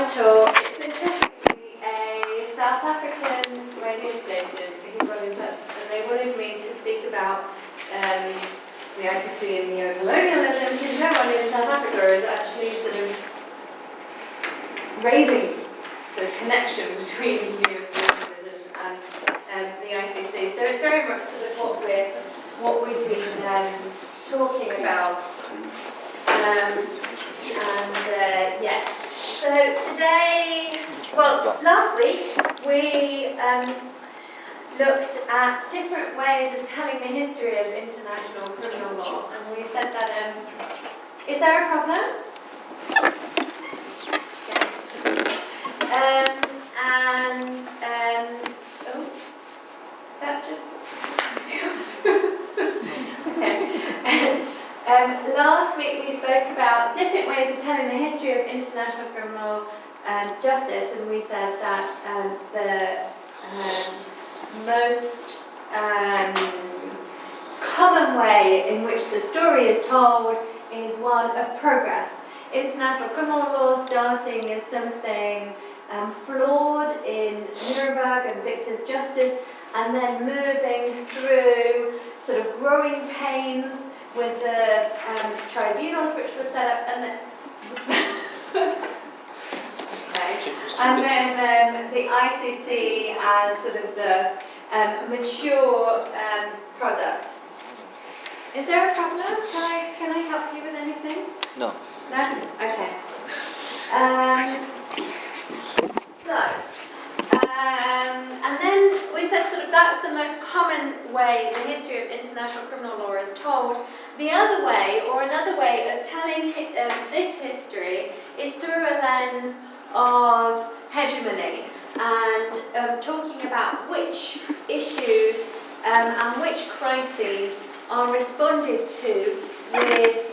Capital. It's interestingly a South African radio station who got in touch and they wanted me to speak about the ICC and neo-colonialism, because no one in South Africa is actually sort of raising the connection between neo-colonialism and the ICC. So it's very much sort of what we've been talking about. Yeah. So today, well, last week we looked at different ways of telling the history of international criminal law, and we said that is there a problem? Yeah. Oh, that just okay. Last week we spoke about different ways of telling the history of international criminal justice, and we said that the most common way in which the story is told is one of progress. International criminal law starting as something flawed in Nuremberg and Victor's justice, and then moving through sort of growing pains with the tribunals which were set up, and then okay, and then the ICC as sort of the mature product. Is there a problem? Can I help you with anything? No. No? Okay. And then we said sort of that's the most common way the history of international criminal law is told. The other way, or another way of telling this history, is through a lens of hegemony and talking about which issues and which crises are responded to with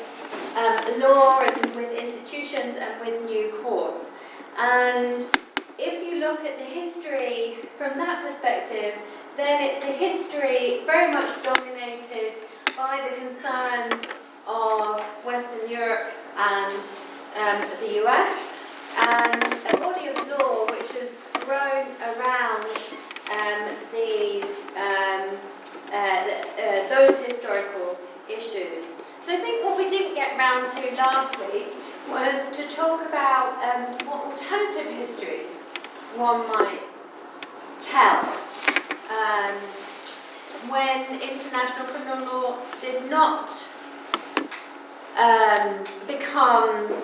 law and with institutions and with new courts. And if you look at the history from that perspective, then it's a history very much dominated by the concerns of Western Europe and the US, and a body of law which has grown around those historical issues. So I think what we didn't get round to last week was to talk about what alternative histories one might tell when international criminal law did not become,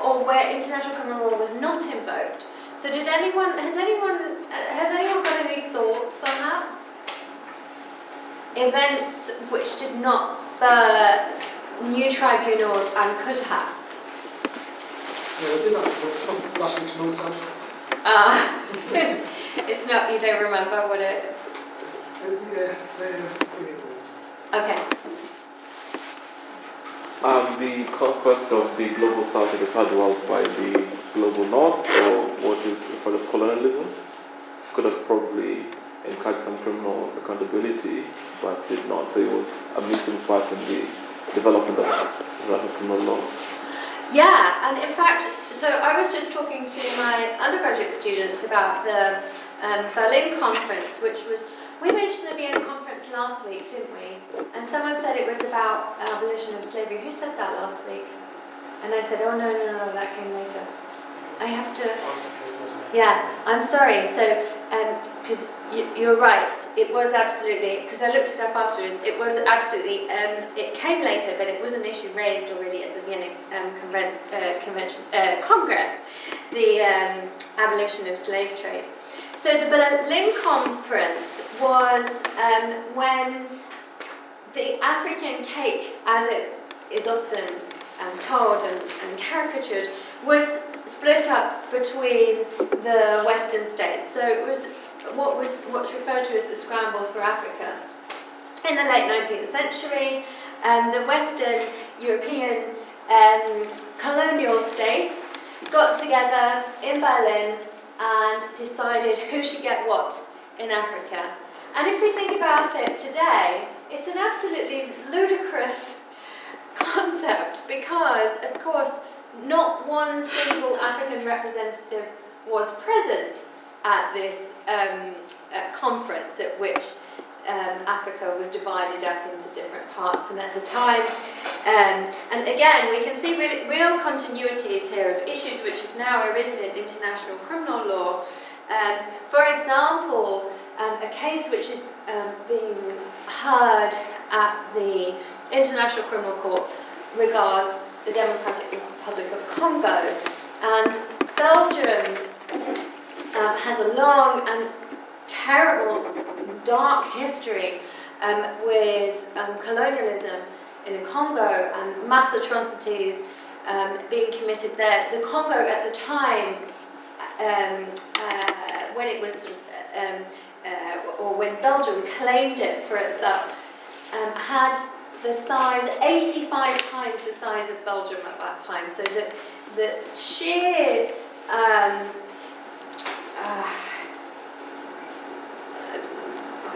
or where international criminal law was not invoked. So has anyone got any thoughts on that? Events which did not spur new tribunals and could have. Yeah, I did that, but it's not flashing to nonsense. It's not, you don't remember what it... Okay. The conquest of the global south in the third world by the global north, or what is referred as colonialism, could have probably encouraged some criminal accountability, but did not. So it was a missing part in the development of criminal law. Yeah, and in fact, so I was just talking to my undergraduate students about the Berlin conference, which was, we mentioned the Vienna conference last week, didn't we? And someone said it was about abolition of slavery. Who said that last week? And I said, oh no, that came later. I have to, yeah, I'm sorry. So, because you're right, it was absolutely, because I looked it up afterwards, it was absolutely, it came later, but it was an issue raised already at the Vienna Congress, the abolition of slave trade. So the Berlin Conference was when the African cake, as it is often told and caricatured, was split up between the Western states. So it was what's referred to as the scramble for Africa. In the late 19th century, the Western European colonial states got together in Berlin and decided who should get what in Africa. And if we think about it today, it's an absolutely ludicrous concept because, of course, not one single African representative was present at this conference at which Africa was divided up into different parts, and at the time, and again we can see real continuities here of issues which have now arisen in international criminal law. For example, a case which is being heard at the International Criminal Court regards the Democratic Republic of Congo, and Belgium has a long and terrible, dark history with colonialism in the Congo and mass atrocities being committed there. The Congo at the time, when it was, or when Belgium claimed it for itself, had the size, 85 times the size of Belgium at that time. So the sheer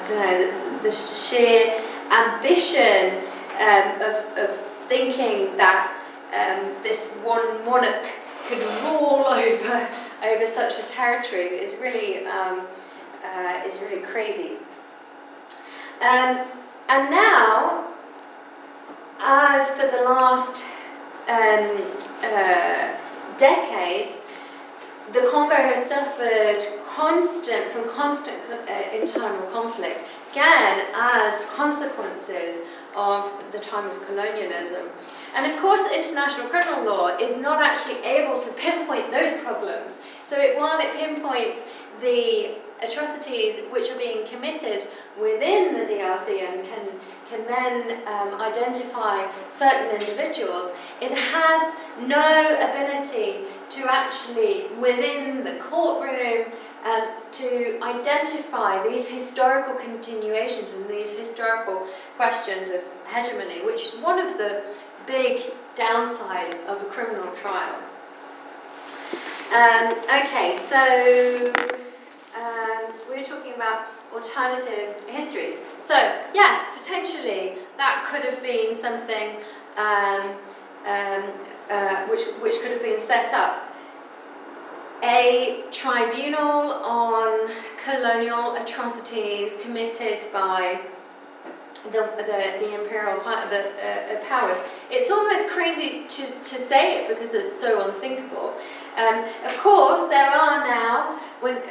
I don't know, the sheer ambition of thinking that this one monarch could rule over such a territory is really crazy. And now, as for the last decades, the Congo has suffered constant internal conflict, again as consequences of the time of colonialism. And of course the international criminal law is not actually able to pinpoint those problems. So while it pinpoints the atrocities which are being committed within the DRC and can then identify certain individuals, it has no ability to actually, within the courtroom, to identify these historical continuations and these historical questions of hegemony, which is one of the big downsides of a criminal trial. Okay, so we're talking about alternative histories. So yes, potentially that could have been something which could have been set up. A tribunal on colonial atrocities committed by the imperial powers. It's almost crazy to say it because it's so unthinkable. Of course, there are now, when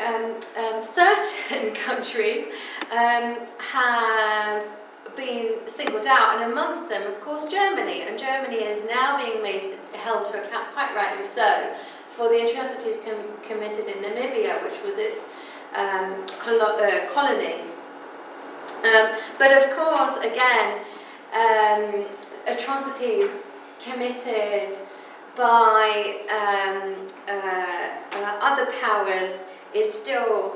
certain countries have been singled out, and amongst them, of course, Germany. And Germany is now being held to account, quite rightly so, for the atrocities committed in Namibia, which was its colony. But of course, again, atrocities committed by other powers is still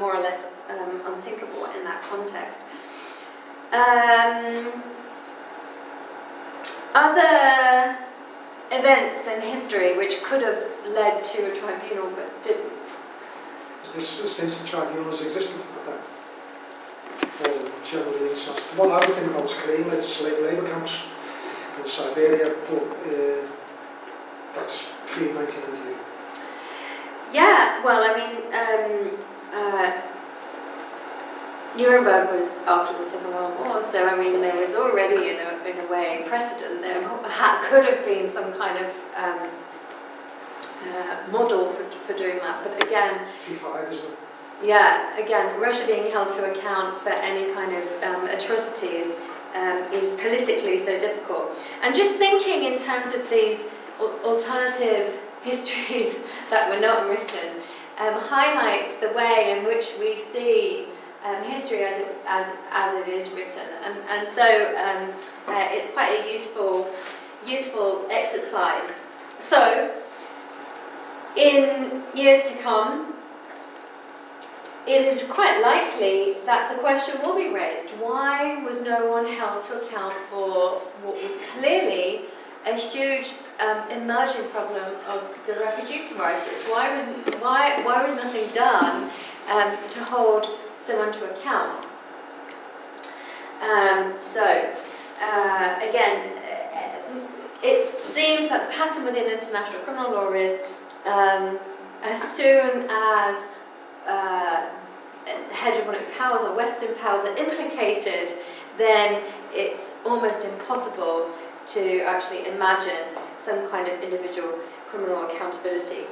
more or less unthinkable in that context. Other events in history which could have led to a tribunal but didn't. Is this since the tribunals existed at that? Or generally it's not? One I was thinking about was Karima, the slave labour camps in Siberia, but that's pre-1998. Yeah, well, I mean, Nuremberg was after the Second World War, so I mean there was already in a way precedent. There could have been some kind of model for doing that, but again, P5, isn't it? Yeah, again, Russia being held to account for any kind of atrocities is politically so difficult. And just thinking in terms of these alternative histories that were not written highlights the way in which we see history as it is written, and so it's quite a useful exercise. So, in years to come, it is quite likely that the question will be raised: why was no one held to account for what was clearly a huge emerging problem of the refugee crisis? Why was nothing done to hold someone to account? Again, it seems that the pattern within international criminal law is as soon as hegemonic powers or Western powers are implicated, then it's almost impossible to actually imagine some kind of individual criminal accountability.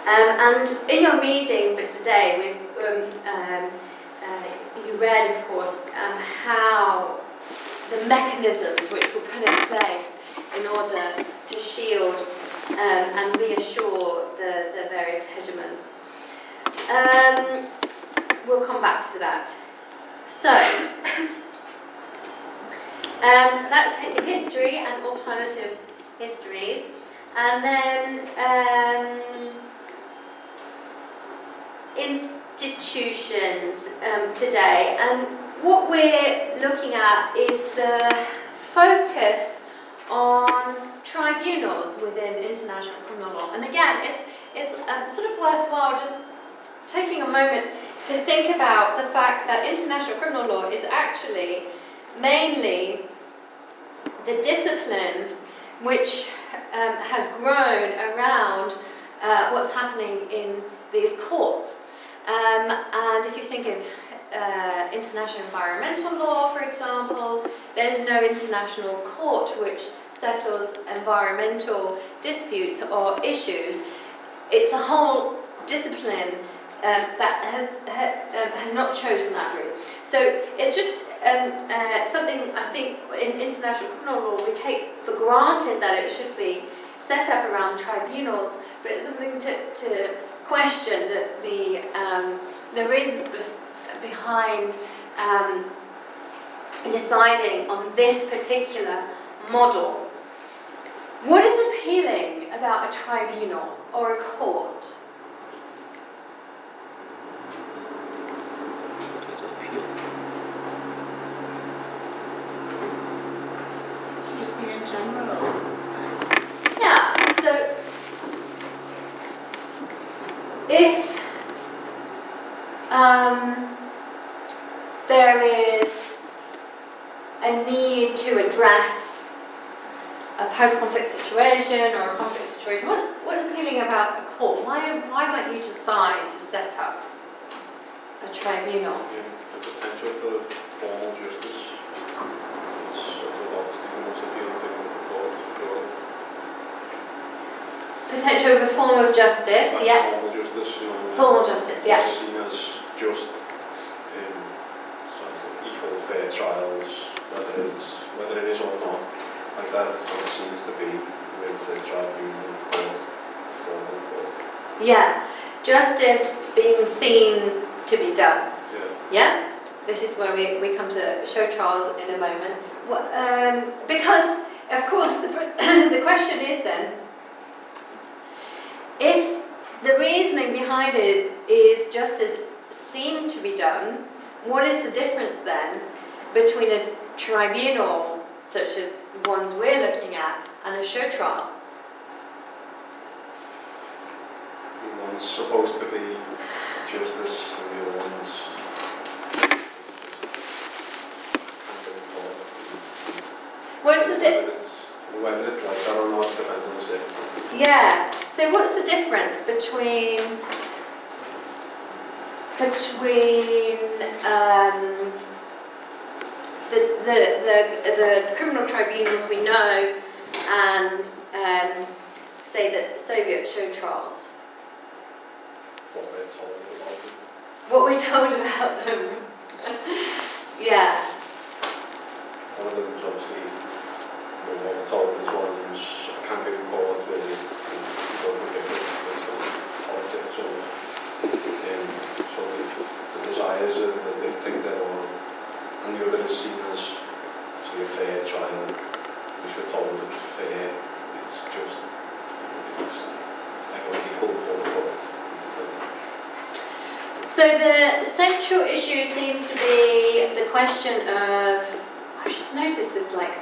And in your reading for today, you read, of course, how the mechanisms which were put in place in order to shield and reassure the various hegemons. We'll come back to that. So, that's history and alternative histories. And then institutions today. And what we're looking at is the focus on tribunals within international criminal law. And again, it's sort of worthwhile just taking a moment to think about the fact that international criminal law is actually mainly the discipline which has grown around what's happening in these courts. And if you think of international environmental law, for example, there's no international court which settles environmental disputes or issues. It's a whole discipline that has not chosen that route. So it's just something I think in international criminal law we take for granted that it should be set up around tribunals, but it's something to question the reasons behind deciding on this particular model. What is appealing about a tribunal or a court? Just mean in general. Yeah, so if there is a need to address a post-conflict situation or a conflict situation, what's appealing about a court? Why might you decide to set up a tribunal? Yeah, the potential for formal justice is obviously the most appealing thing of the court, sure. Potential of a form of justice, Like yeah. Formal justice, you know. Formal justice, yeah. It's seen as just sort of equal, fair trials, whether it is or not. Like that is what it seems to be with the tribunal court, formal court. Yeah, justice being seen to be done. Yeah. Yeah? This is where we come to show trials in a moment. Because, of course, the question is then, if the reasoning behind it is justice seen to be done, what is the difference then between a tribunal, such as ones we're looking at, and a show trial? One's supposed to be justice and the other one's What's the difference? Whether it's like that or not depends on the circumstances. Yeah. So what's the difference between the criminal tribunals we know and say the Soviet show trials? What we're told about them. What we're told about them. Yeah. One of them is obviously, what we're told is one of them's a campaign court where people can get based on politics or sort of the desires of the dictator, and the other is seen as a fair trial, which we're told it's fair, it's just, everyone's equal before the court. So the central issue seems to be the question of, I just noticed this like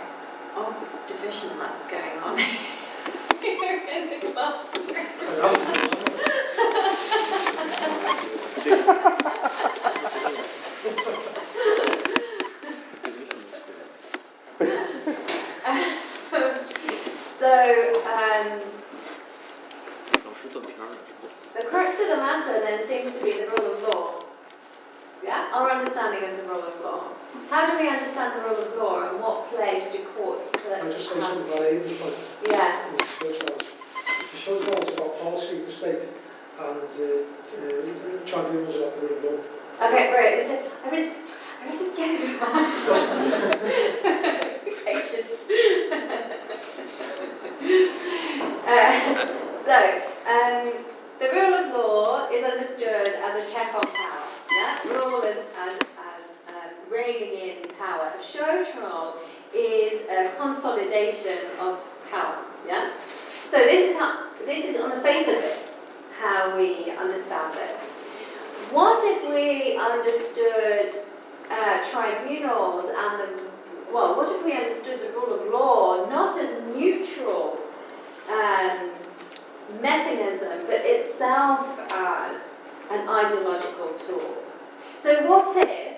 odd division that's going on here in the classroom. The crux of the matter then seems to be the rule of law. Yeah? Our understanding of the rule of law. How do we understand the rule of law and what place do courts play? I just say something about Aidan's point. Yeah. The church law is about policy of the state, and tribunals about the rule of law. Okay, great. So I was just getting it wrong. Patient. The rule of law is understood as a check on power. Yeah, rule is as reining in power. A show trial is a consolidation of power. Yeah. So this is on the face of it how we understand it. What if we understood tribunals and what if we understood the rule of law not as neutral mechanism, but itself as an ideological tool? So what if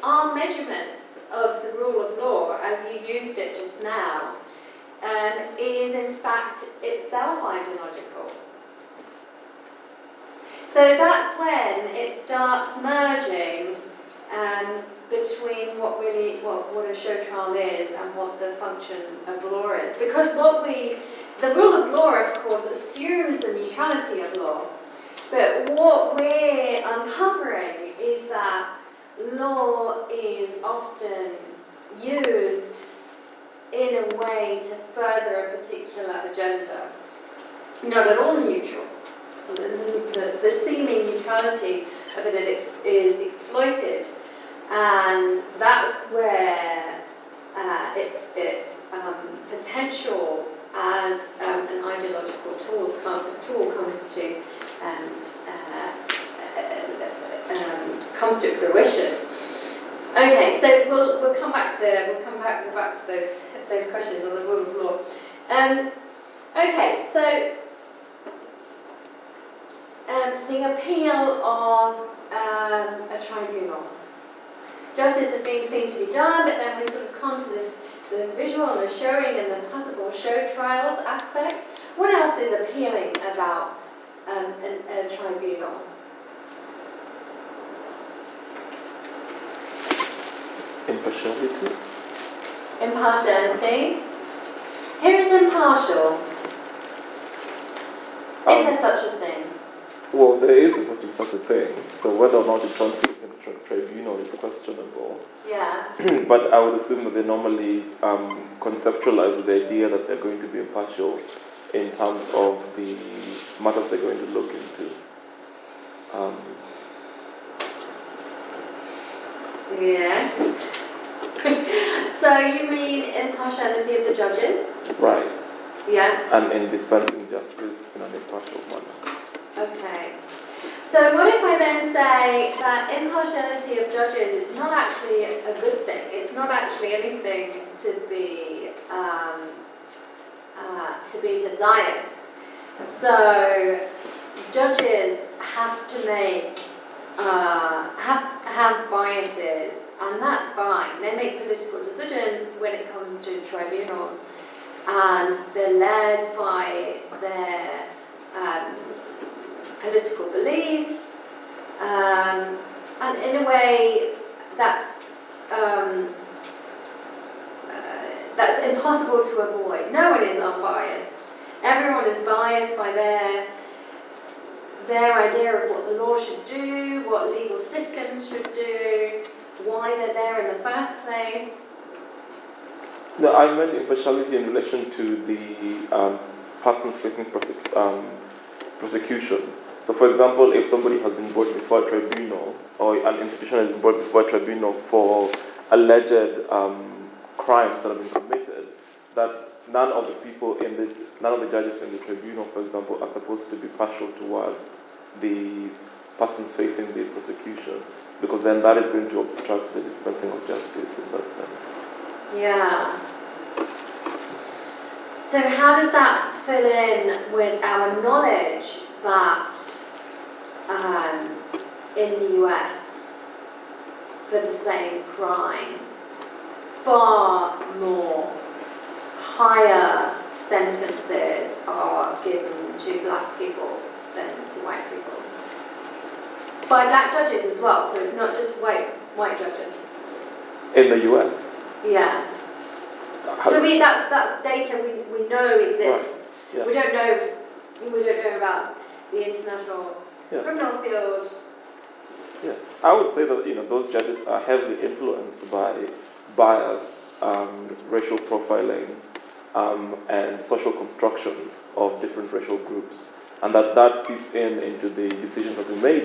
our measurement of the rule of law, as you used it just now, is in fact itself ideological? So that's when it starts merging between what a show trial is and what the function of law is. Because the rule of law, of course, assumes the neutrality of law. But what we're uncovering is that law is often used in a way to further a particular agenda. Not at all neutral. The seeming neutrality of it is exploited, and that's where its potential as an ideological tool comes to fruition. Okay, so we'll come back to those questions on the rule of law. Okay, so the appeal of a tribunal. Justice is being seen to be done, but then we sort of come to the visual and the showing and the possible show trials aspect. What else is appealing about a tribunal? Impartiality. Impartiality. Who is impartial? Is there such a thing? Well, there is supposed to be such a thing. So whether or not it's something in a tribunal is questionable. Yeah. But I would assume that they normally conceptualize with the idea that they're going to be impartial in terms of the matters they're going to look into. Yeah. So you mean impartiality of the judges? Right. Yeah. And in dispensing justice in an impartial manner. Okay. So what if I then say that impartiality of judges is not actually a good thing? It's not actually anything to be desired. So judges have to make have biases, and that's fine. They make political decisions when it comes to tribunals, and they're led by their political beliefs, and in a way that's impossible to avoid. No one is unbiased. Everyone is biased by their idea of what the law should do, what legal systems should do, why they're there in the first place. No, I meant impartiality in relation to the persons facing prosecution. So, for example, if somebody has been brought before a tribunal, or an institution has been brought before a tribunal for alleged crimes that have been committed, that none of the judges in the tribunal, for example, are supposed to be partial towards the persons facing the prosecution, because then that is going to obstruct the dispensing of justice in that sense. Yeah. So how does that fill in with our knowledge that in the US, for the same crime, far more higher sentences are given to black people than to white people. By black judges as well, so it's not just white judges. In the US. Yeah. How- So that's data we know exists. Yeah. We don't know about the international Yeah. criminal field. Yeah, I would say that those judges are heavily influenced by bias, racial profiling, and social constructions of different racial groups, and that seeps into the decisions that they make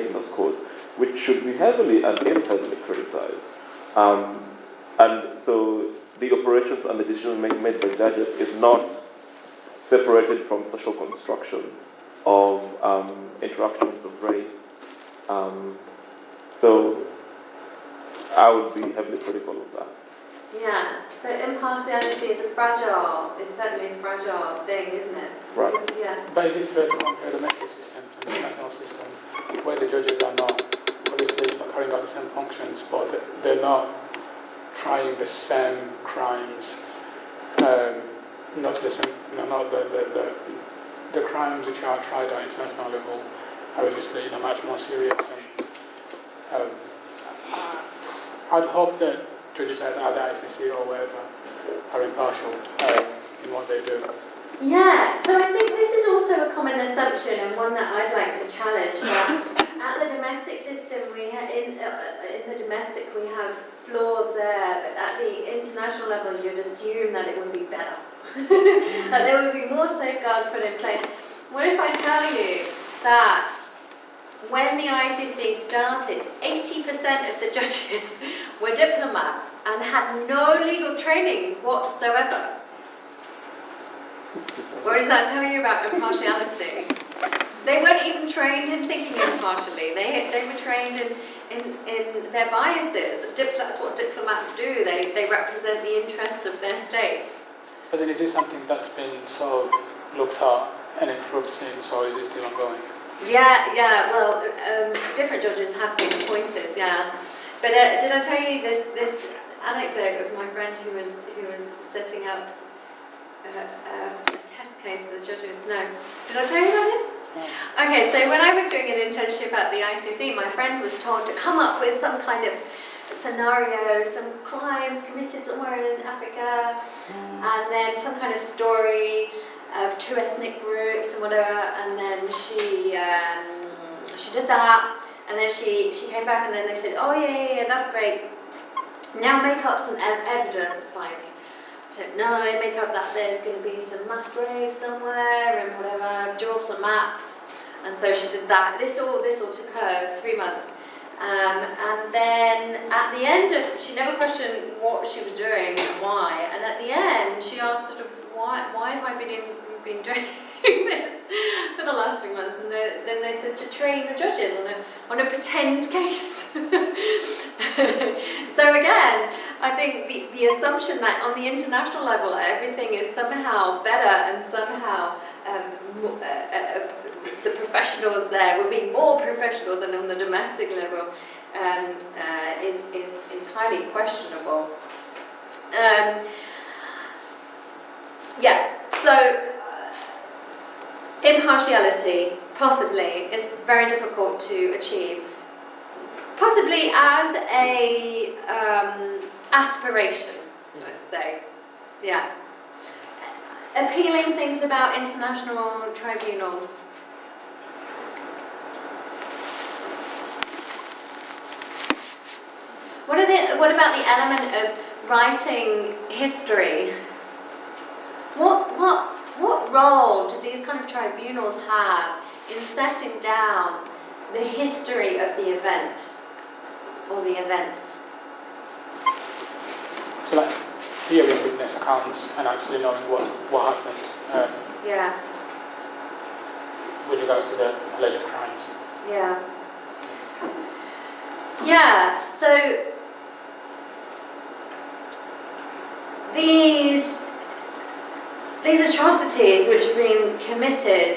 in those courts, which should be heavily and is heavily criticized. And so the operations and the decisions made by judges is not separated from social constructions of interactions of race. So I would be heavily critical of that. Yeah. So impartiality is certainly a fragile thing, isn't it? Right. Yeah. But is it fair to compare the domestic system to the national system, where the judges are not obviously not carrying out the same functions, but they're not trying the same crimes, not to the same, not the crimes which are tried at international level are obviously much more serious. And I'd hope that judges at the ICC or wherever are impartial in what they do. Yeah, so I think this is also a common assumption and one that I'd like to challenge. That at the domestic system, in the domestic we have flaws there, but at the international level, you'd assume that it would be better, that there would be more safeguards put in place. What if I tell you that when the ICC started, 80% of the judges were diplomats and had no legal training whatsoever? What does that tell you about impartiality? They weren't even trained in thinking impartially. They were trained in their biases. That's what diplomats do. They represent the interests of their states. But then is this something that's been sort of looked at and improved since, or is it still ongoing? Yeah. Well, different judges have been appointed. Yeah, but did I tell you this anecdote of my friend who was setting up a test case for the judges? No. Did I tell you about this? No. Okay, so when I was doing an internship at the ICC, my friend was told to come up with some kind of scenario, some crimes committed somewhere in Africa, and then some kind of story of two ethnic groups and whatever, and then she did that, and then she came back, and then they said, oh yeah, that's great. Now make up some evidence, like, I don't know, make up that there's going to be some mass graves somewhere and whatever, draw some maps, and so she did that. This all took her 3 months. And then at the end she never questioned what she was doing and why, and at the end she asked sort of, why have I been doing this for the last 3 months? And then they said to train the judges on a pretend case. So again, I think the assumption that on the international level everything is somehow better and somehow the professionals there will be more professional than on the domestic level is highly questionable. So impartiality possibly is very difficult to achieve, possibly as a aspiration, let's say. Yeah. Appealing things about international tribunals. What about the element of writing history? What role do these kind of tribunals have in setting down the history of the event or the events? So like hearing witness accounts and actually knowing what happened Yeah. with regards to the alleged crimes. Yeah. Yeah, so these atrocities which have been committed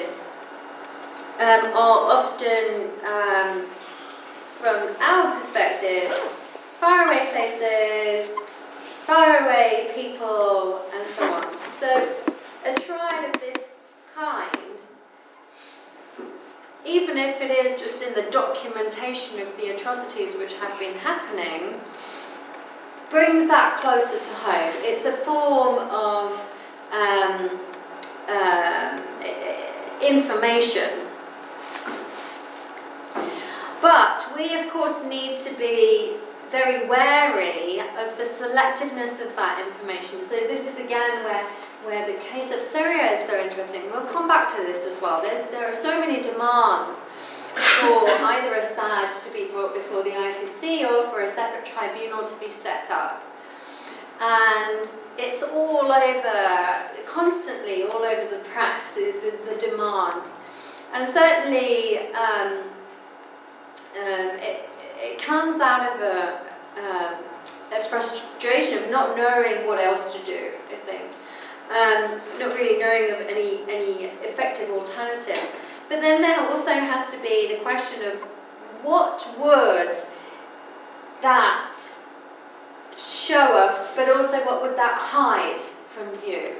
are often, from our perspective, faraway places, faraway people, and so on. So a trial of this kind, even if it is just in the documentation of the atrocities which have been happening, brings that closer to home. It's a form of information. But we, of course, need to be very wary of the selectiveness of that information. So this is again where the case of Syria is so interesting. We'll come back to this as well. There are so many demands for either Assad to be brought before the ICC or for a separate tribunal to be set up. And it's all over, constantly all over the press, the demands. And certainly it comes out of a frustration of not knowing what else to do, I think. Not really knowing of any effective alternatives. But then there also has to be the question of what would that show us, but also what would that hide from view?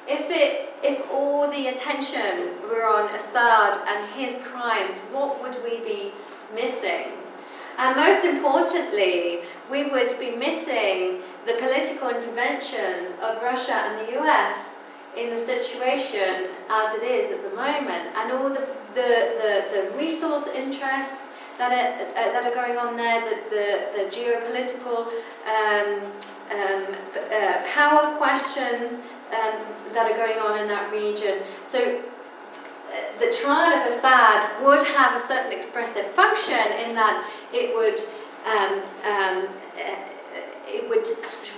If all the attention were on Assad and his crimes, what would we be missing? And most importantly, we would be missing the political interventions of Russia and the US in the situation as it is at the moment, and all the resource interests that are going on there, the geopolitical power questions that are going on in that region. So the trial of Assad would have a certain expressive function in that it would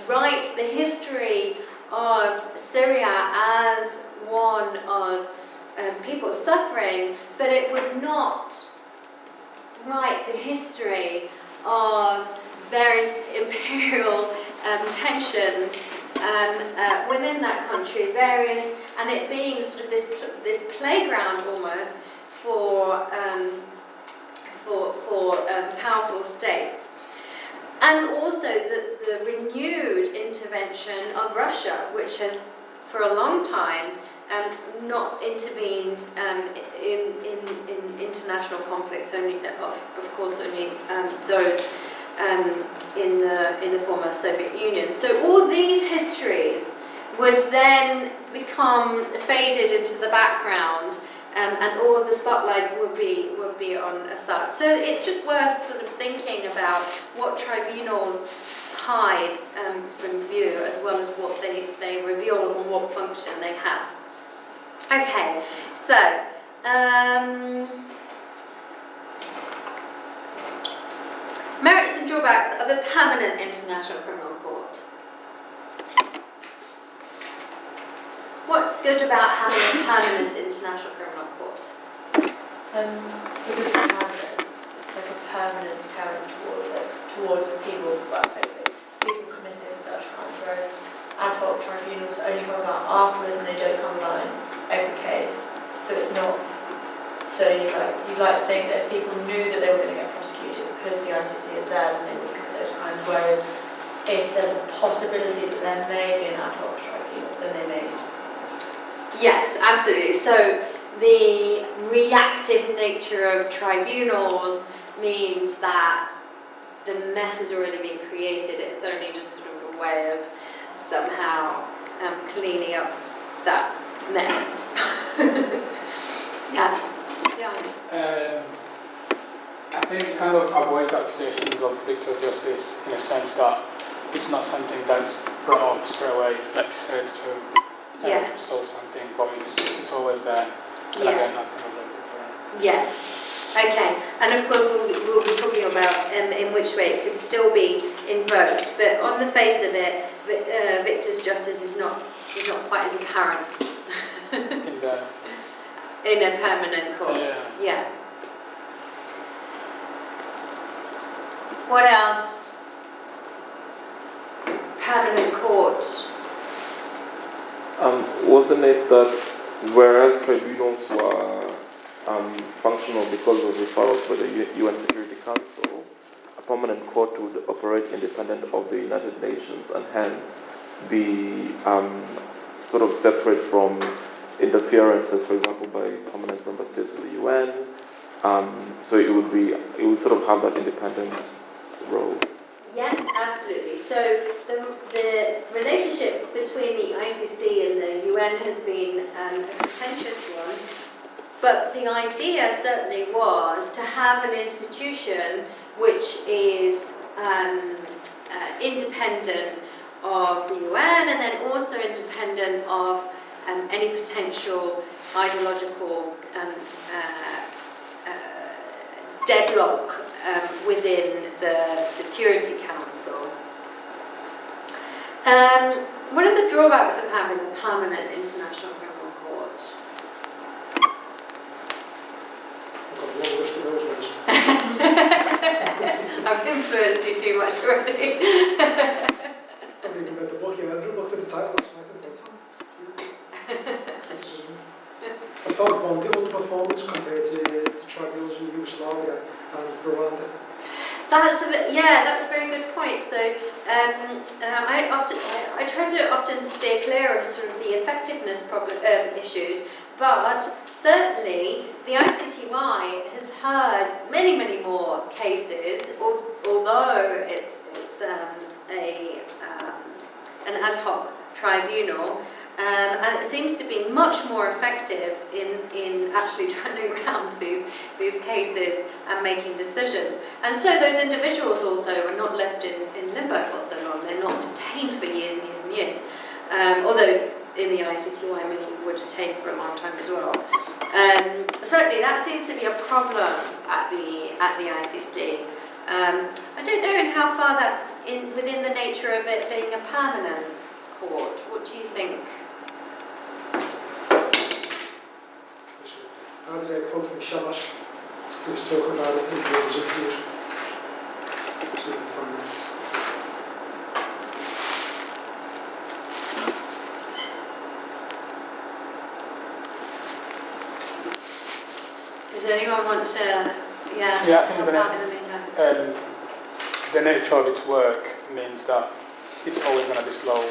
write the history of Syria as one of people suffering, but it would not write the history of various imperial tensions within that country, and it being sort of this playground almost for powerful states. And also the renewed intervention of Russia, which has for a long time not intervened in international conflicts, only of course only those in the former Soviet Union. So all these histories would then become faded into the background, and all of the spotlight would be on Assad. So it's just worth sort of thinking about what tribunals hide from view, as well as what they reveal and what function they have. Okay, so merits and drawbacks of a permanent international criminal court. What's good about having a permanent international criminal court? Because it's permanent, it's like a permanent deterrent towards the people, well, hopefully, people committing such crimes, whereas ad hoc tribunals only come about afterwards and they don't come about in every case. So it's not, so you'd like to think that if people knew that they were going to get prosecuted because the ICC is there, then they would commit those crimes, whereas if there's a possibility that there may be an ad hoc tribunal, then they may. Yes, absolutely. So the reactive nature of tribunals means that the mess has already been created. It's only just sort of a way of somehow cleaning up that mess. Yeah. I think it kind of avoids accusations of victor justice in a sense that it's not something that's brought up straight away, like you said, to solve something, but it's always there. And again, nothing as a Yeah. Okay. And of course, we'll be talking about in which way it could still be invoked. But on the face of it, victor's justice is not quite as apparent in a permanent court. Yeah. What else? Permanent court. Wasn't it that whereas tribunals were functional because of referrals by the UN Security Council, a permanent court would operate independent of the United Nations and hence be sort of separate from interferences, for example, by permanent member states of the UN. So it would sort of have that independent role. Yeah, absolutely. So the relationship between the ICC and the UN has been a contentious one, but the idea certainly was to have an institution which is independent of the UN and then also independent of any potential ideological deadlock within the Security Council. What are the drawbacks of having a permanent international criminal court? I've got a long list of those ones. I've influenced you too much already. I haven't even read the book yet. I looked at the title last night and thought, I started wanting underperformance compared to the tribunals in Yugoslavia and Rwanda. That's a very good point. So I try to often steer clear of sort of the effectiveness issues, but certainly the ICTY has heard many more cases, although it's an ad hoc tribunal. And it seems to be much more effective in actually turning around these cases and making decisions. And so those individuals also are not left in limbo for so long. They're not detained for years and years and years. Although in the ICTY many were detained for a long time as well. Certainly that seems to be a problem at the ICC. I don't know in how far that's within the nature of it being a permanent court. What do you think? I had a quote from Shamas, who was talking about it in his interviews. So you can find that. Does anyone want to, Yeah, I think help out in the meantime? the nature of its work means that it's always going to be slow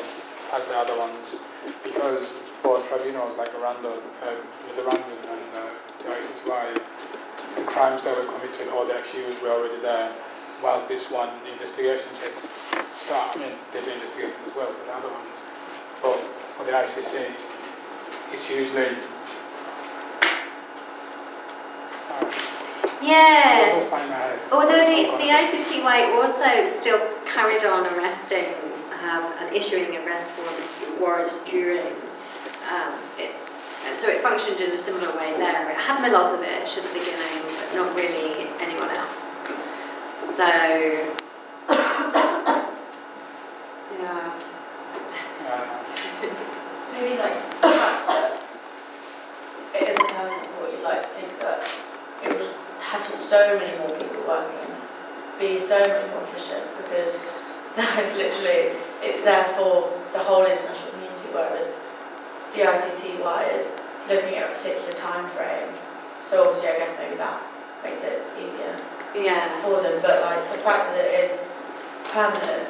as the other ones, because for tribunals like the Rwandan and the ICTY, the crimes that were committed or the accused were already there, whilst this one, investigations have to start. I mean, they do investigations as well for the other ones, but for the ICC, it's usually Yeah. also finite. Although the ICTY also still carried on arresting and issuing arrest warrants during so it functioned in a similar way there. It had Milosevic at the beginning, but not really anyone else. So, yeah. Maybe like perhaps that it is a permanent court. You'd like to think that it would have so many more people working and be so much more efficient, because that is literally, it's there for the whole international community, whereas the ICTY is looking at a particular time frame. So obviously I guess maybe that makes it easier for them, but like the fact that it is permanent,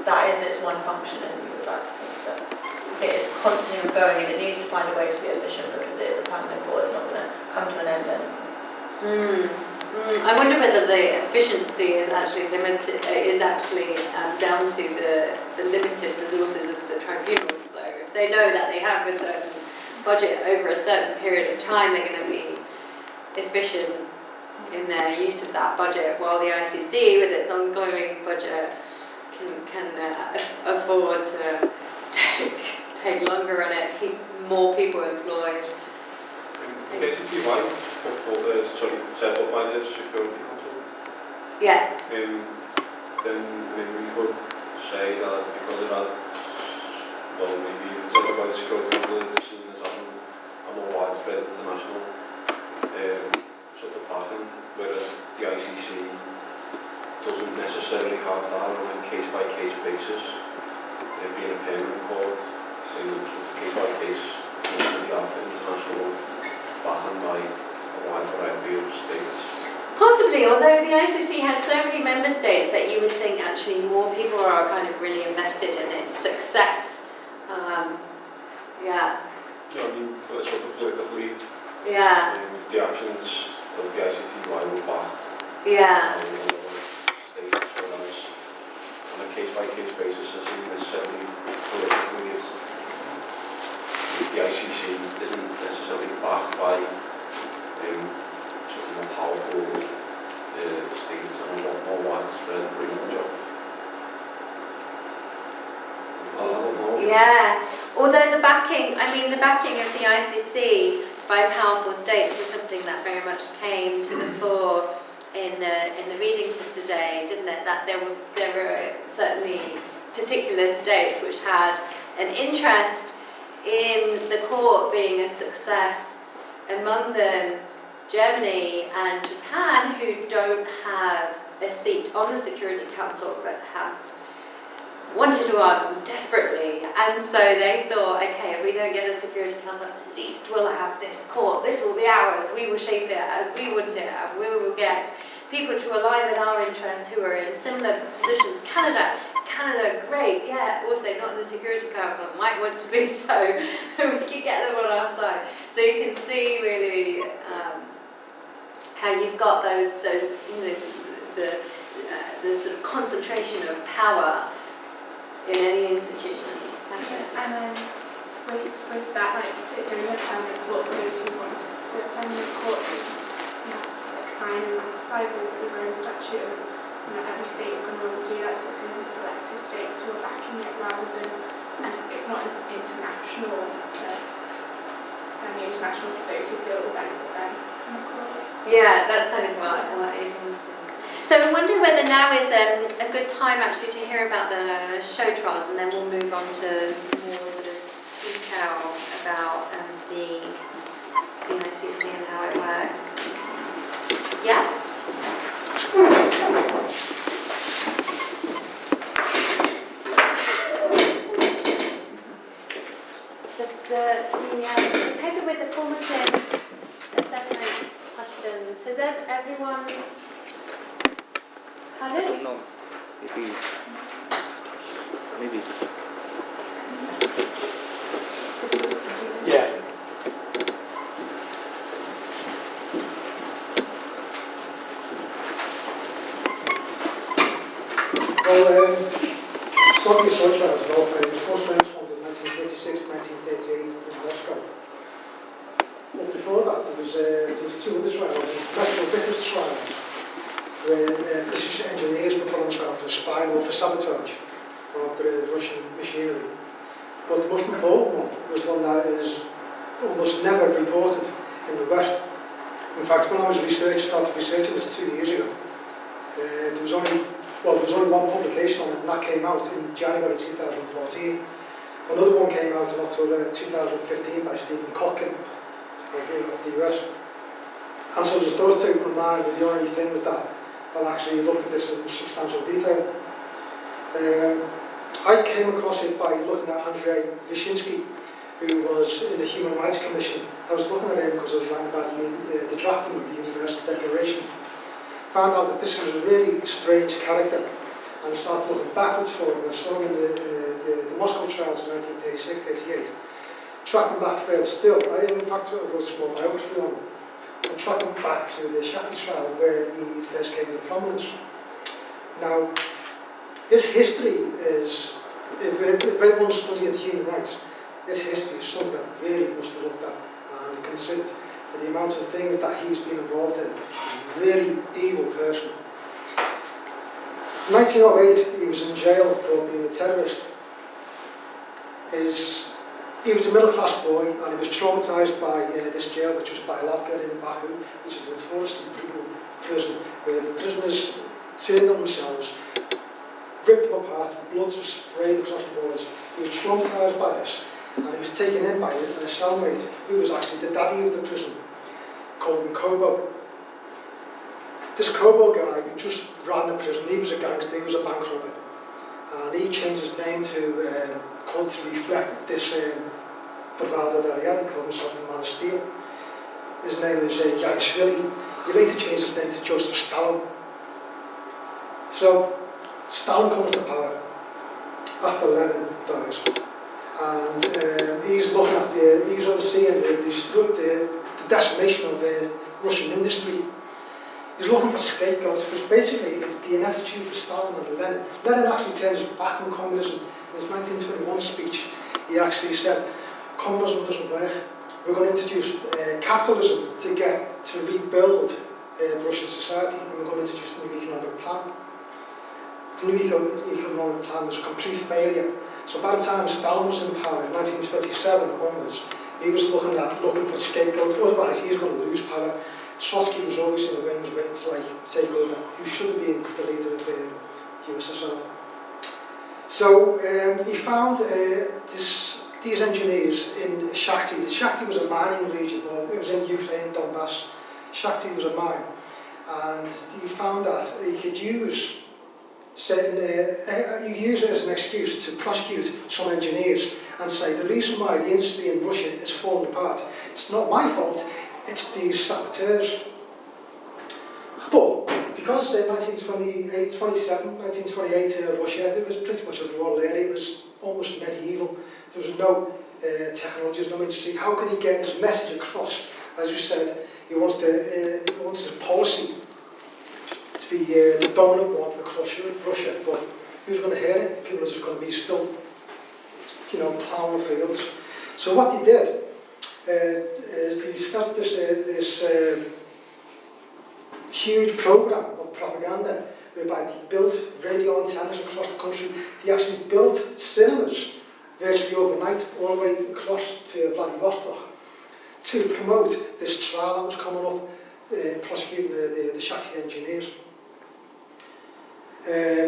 that is its one function, and you would like to think that it is constantly ongoing and it needs to find a way to be efficient, because it is a permanent court. It's not going to come to an end then. I wonder whether the efficiency is actually down to the limited resources of the tribunals. So if they know that they have a certain budget over a certain period of time, they're going to be efficient in their use of that budget, while the ICC, with its ongoing budget, can afford to take longer on it, keep more people employed. The ICTY set up by the Security Council. Yeah. Then we could say that because of that, well, maybe it's set up by the Security Council, it's seen as having a more widespread international sort of pattern, whereas the ICC doesn't necessarily have that on a case-by-case basis. Being a permanent court, in sort of case-by-case, we have international pattern by a wide variety of states. Possibly, although the ICC has so many member states that you would think actually more people are kind of really invested in its success Yeah, You know, I mean, sort of politically, yeah, the actions of the ICTY were backed yeah, by the state, whereas on a case-by-case basis, isn't necessarily politically, it's the ICC isn't necessarily backed by sort of more powerful states and a lot more widespread range of. I don't know. yeah. Although the backing of the ICC by powerful states is something that very much came to the fore in the reading for today, didn't it? That there were certainly particular states which had an interest in the court being a success. Among them, Germany and Japan, who don't have a seat on the Security Council but have wanted one desperately, and so they thought, okay, if we don't get the Security Council, at least we'll have this court, this will be ours, we will shape it as we want it, and we will get people to align with our interests who are in similar positions. Canada, great, yeah, also not in the Security Council, might want to be so, we could get them on our side. So you can see really how you've got those the sort of concentration of power in any institution. And then with that, like, it's only a permanent court for those who want it. So a permanent court, you have to like, sign and ratify the Rome Statute, and every state is going to want to do that, so it's going to be selective states who are backing it rather than, and it's not an international, it's a semi-international for those who feel it will benefit them. Yeah, that's kind of what Aidan was saying. So I wonder whether now is a good time actually to hear about the show trials, and then we'll move on to more sort of detail about the ICC and how it works. Yeah? The paper with the formative assessment questions, has everyone had it? No, maybe. Yeah. Well, Soviet social as well, it was first French ones in 1936, 1938 in Moscow. But before that, there was two other trials, the National Vickers trial, where British engineers were put on trial for spying or for sabotage of the Russian machinery. But the most important one was one that is almost never reported in the West. In fact, when I was started researching this 2 years ago, there was only one publication on it, and that came out in January 2014. Another one came out in October 2015 by Stephen Kotkin of the US. And so there's those two online with the only things that I've actually looked at this in substantial detail. I came across it by looking at Andrei Vyshinsky, who was in the Human Rights Commission. I was looking at him because I was writing about the drafting of the Universal Declaration. Found out that this was a really strange character, and I started looking backwards for him. I saw him in the Moscow trials in 1986-88. Tracked him back further still. I, in fact, wrote a small biography on him. I tracked him back to the Shakti trial where he first came to prominence. Now, his history is, if everyone's studying human rights, his history is something that really must be looked at and considered for the amount of things that he's been involved in. He's a really evil person. In 1908, he was in jail for being a terrorist. He was a middle-class boy, and he was traumatised by this jail, which was Bailavka in Baku, which is a notoriously brutal prison, where the prisoners turned on themselves, ripped them apart, blood was sprayed across the walls. He was traumatised by this, and he was taken in by a cellmate, who was actually the daddy of the prison, called him Kobo. This Kobo guy who just ran the prison, he was a gangster, he was a bank robber, and he changed his name to reflect this bravado that he had. He called himself the Man of Steel. His name is Yarishvili. He later changed his name to Joseph Stalin. So Stalin comes to power after Lenin dies, and he's looking at he's overseeing the decimation of Russian industry. He's looking for scapegoats, because basically it's the ineptitude of Stalin and Lenin. Lenin actually turned his back on communism. In his 1921 speech, he actually said, communism doesn't work. We're going to introduce capitalism to rebuild the Russian society, and we're going to introduce the new economic plan. The new economic plan was a complete failure. So by the time Stalin was in power in 1927 onwards, he was looking for a scapegoat. Otherwise, he's going to lose power. Trotsky was always in the wings waiting to take over. He should have been the leader of the USSR. So he found these engineers in Shakhty. Shakhty was a mining region, or it was in Ukraine, Donbass. Shakhty was a mine, and he found that he could use you use it as an excuse to prosecute some engineers and say the reason why the industry in Russia is falling apart, it's not my fault, it's these saboteurs. But because in 1928 Russia, it was pretty much a rural area, it was almost medieval, there was no technology, no industry. How could he get his message across? As you said, he wants his policy to be the dominant one across Russia, but who's going to hear it? People are just going to be still, ploughing the fields. So what they did is they started this huge program of propaganda whereby they built radio antennas across the country. They actually built cinemas virtually overnight all the way across to Vladivostok to promote this trial that was coming up, prosecuting the Shakhty engineers.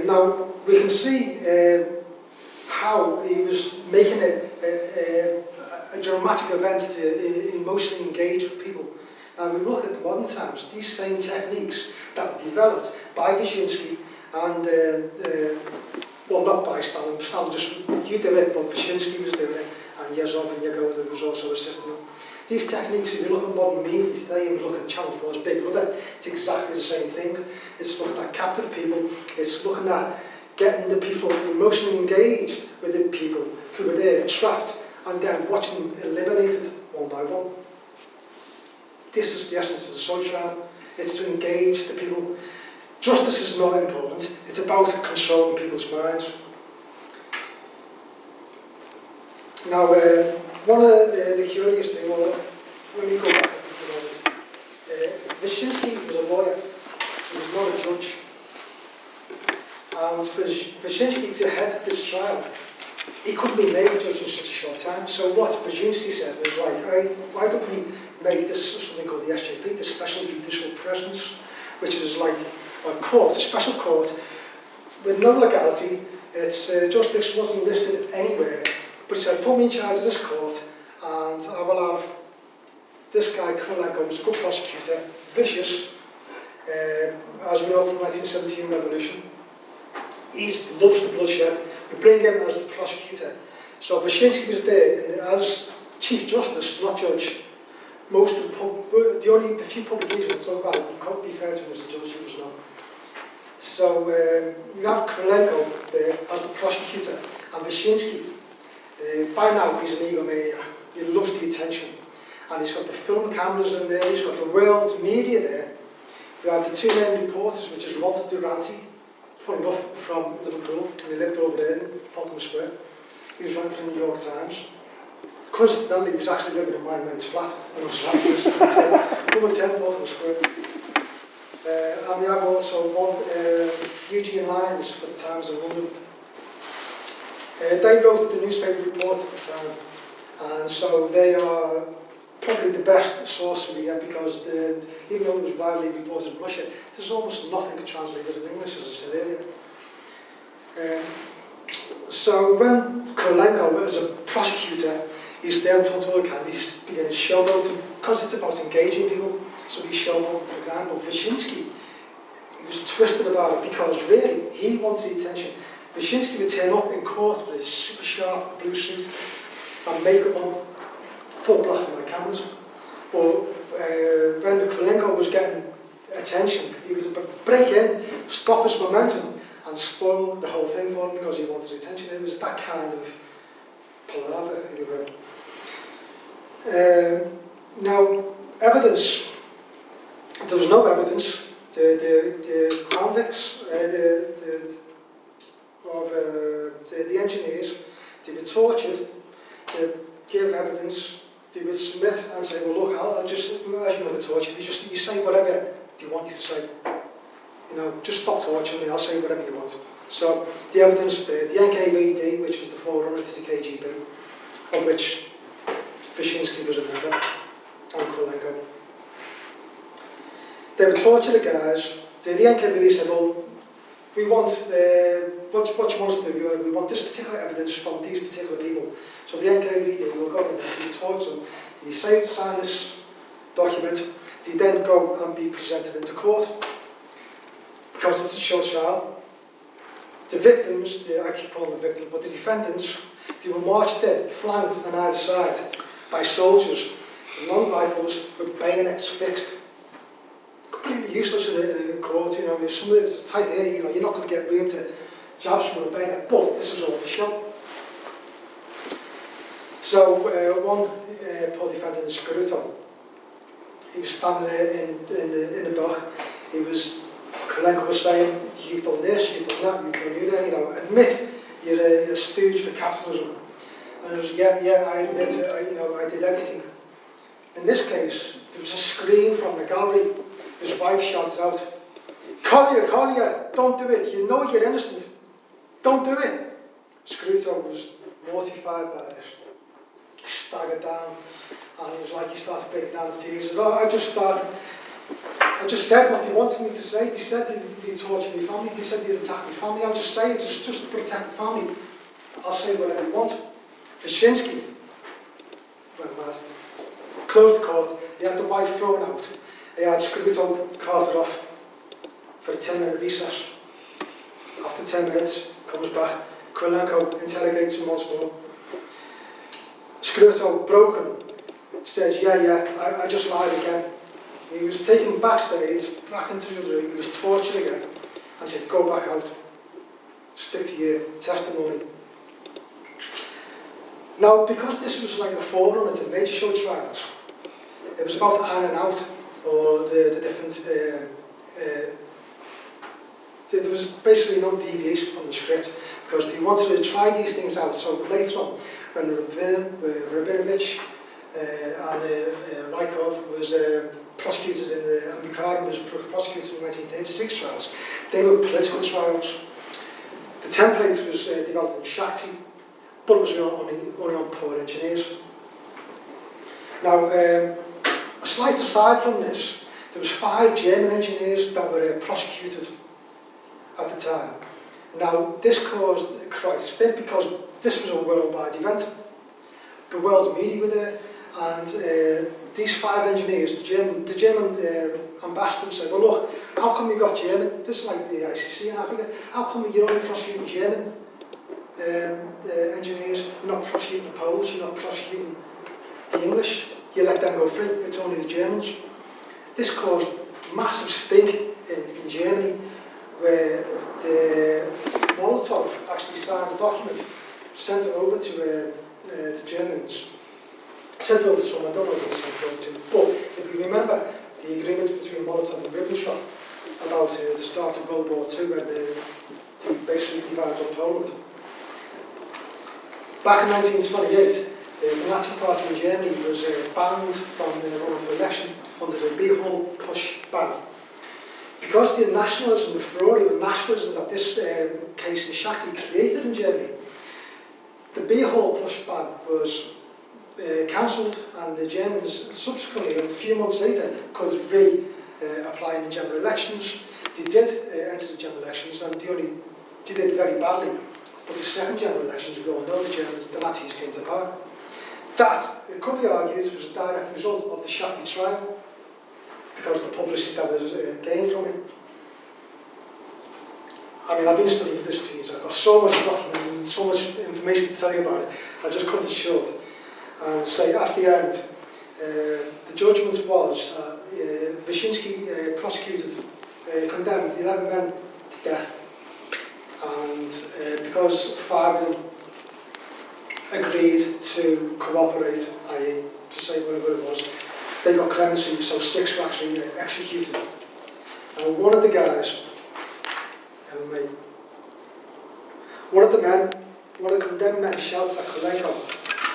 Now we can see how he was making it a dramatic event to emotionally engage with people. Now we look at the modern times, these same techniques that were developed by Wyszynski and, well, not by Stalin. Stalin just, you do it, but Wyszynski was doing it, and Yezhov and Yegorov was also assisting him. These techniques, if you look at modern media today, if you look at Channel 4's Big Brother, it's exactly the same thing. It's looking at captive people, it's looking at getting the people emotionally engaged with the people who were there, trapped, and then watching them eliminated one by one. This is the essence of the Soy trial. It's to engage the people. Justice is not important, it's about controlling people's minds. Now, one of the curious things, when we go back a moment, Wyszynski was a lawyer, he was not a judge. And for Wyszynski to head this trial, he couldn't be made a judge in such a short time. So what Wyszynski said was like, why don't we make this something called the SJP, the Special Judicial Presence, which is like a court, a special court, with no legality. Its jurisdiction wasn't listed anywhere. But he said, put me in charge of this court, and I will have this guy, Krylenko, who's a good prosecutor, vicious, as we know from the 1917 revolution. He loves the bloodshed. We bring him as the prosecutor. So Wyszynski was there, and as Chief Justice, not judge. Most of the few publications that talk about it, you can't be fair to him as a judge, he was not. So we have Krylenko there as the prosecutor, and Wyszynski. By now he's an egomaniac, he loves the attention, and he's got the film cameras in there, he's got the world media there. We have the two main reporters, which is Walter Duranty, funny enough, from Liverpool, and he lived over there in Falcon Square. He was writing for the New York Times. Coincidentally, he was actually living in my mate's flat, and I was writing this number 10 Falcon Square. And we have also one, Eugene Lyons for the Times of London. They wrote the newspaper report at the time, and so they are probably the best source for me, because even though it was widely reported in Russia, there's almost nothing translated in English, as I said earlier. So when Krylenko, as a prosecutor, he's there in front of all the cameras, he's beginning showboating, because it's about engaging people, so he's showboating for example. Wyszynski, he was twisted about it, because really, he wanted the attention. Wyszynski would turn up in court with a super sharp blue suit and makeup on, full black and white cameras. But when Krylenko was getting attention, he would break in, stop his momentum, and spoil the whole thing for him because he wanted attention. It was that kind of palaver, if you will. Now, evidence. There was no evidence. The convicts, the engineers, they were tortured to give evidence. They would submit and say, well, look, I'll just, as you know, the torture, you say whatever you want you to say. You know, just stop torturing me, I'll say whatever you want. So the evidence there, the NKVD, which was the forerunner to the KGB, of which Wyszynski was a member, and Krylenko. They would torture the guys. The NKVD said, well, we want, what you want us to do, we want this particular evidence from these particular people. So the NKVD will go in there, you torture them, you say, sign this document, they then go and be presented into court. Because it's a short trial. The victims, I keep calling them victims, but the defendants, they were marched in, flanked on either side by soldiers with long rifles with bayonets fixed. Completely useless in a court, you know, if it's tight here, you know, you're not going to get room to jab someone with a bayonet, but this is all for show. So one poor defendant in Skruto, he was standing there in the dock, he was, Krylenko was saying, you've done this, you've done that, you've done that, you know, admit you're a stooge for capitalism. And it was, yeah, I admit it, you know, I did everything. In this case, there was a scream from the gallery. His wife shouts out, Collier, don't do it, you know you're innocent. Don't do it. Skruto was mortified by this. He staggered down, and it was like he started breaking down his tears. He said, I just said what they wanted me to say. They said they'd torture my family, they said they'd attack my family. I'll just say it, just to protect my family. I'll say whatever they want. Wyszynski went mad. Closed the court, he had the wife thrown out. He had Skruto carted off for a 10-minute recess. After 10 minutes, comes back. Krylenko interrogates him once more. Skruto, broken, says, yeah, I just lied again. He was taken backstage, back into the room, he was tortured again, and said, go back out, stick to your testimony. Now, because this was like a forerunner to major show trials, it was about ironing out all the different, there was basically no deviation from the script, because they wanted to try these things out. So later on, when Rabinovich and Rykov was prosecuted and Bukharin was prosecuted in the 1936 trials, they were political trials. The template was developed in Shakti, but it was only on poor engineers. Now, a slight aside from this, there was 5 German engineers that were prosecuted at the time. Now, this caused a crisis then because this was a worldwide event. The world's media were there, and these 5 engineers, the German ambassador said, well look, how come you got German, just like the ICC in Africa, how come you're only prosecuting German engineers, you're not prosecuting the Poles, you're not prosecuting the English, you let them go free, it's only the Germans. This caused massive stink in Germany, where the Molotov actually signed a document, sent it over to the Germans, sent it over to someone, I don't know who it was sent over to, but if you remember the agreement between Molotov and Ribbentrop about the start of World War II, when they basically divided up Poland. Back in 1928, the Nazi Party in Germany was banned from running for election under the Beihol-Push ban. Because the nationalism, the furore of nationalism that this case in Shakti created in Germany, the Beihol-Push ban was cancelled, and the Germans subsequently, a few months later, could re-apply in the general elections. They did enter the general elections, and they did very badly. But the second general elections, we all know the Nazis came to power. That, it could be argued, was a direct result of the Shakti trial, because of the publicity that was gained from it. I mean, I've been studying for this 2 years, I've got so much documents and so much information to tell you about it, I'll just cut it short and say at the end, the judgment was Wyszynski condemned 11 men to death, and because 5 of them, agreed to cooperate, i.e. to say whatever it was. They got clemency, so 6 were actually executed. And one of the guys, one of the condemned men shouted at Kaleko,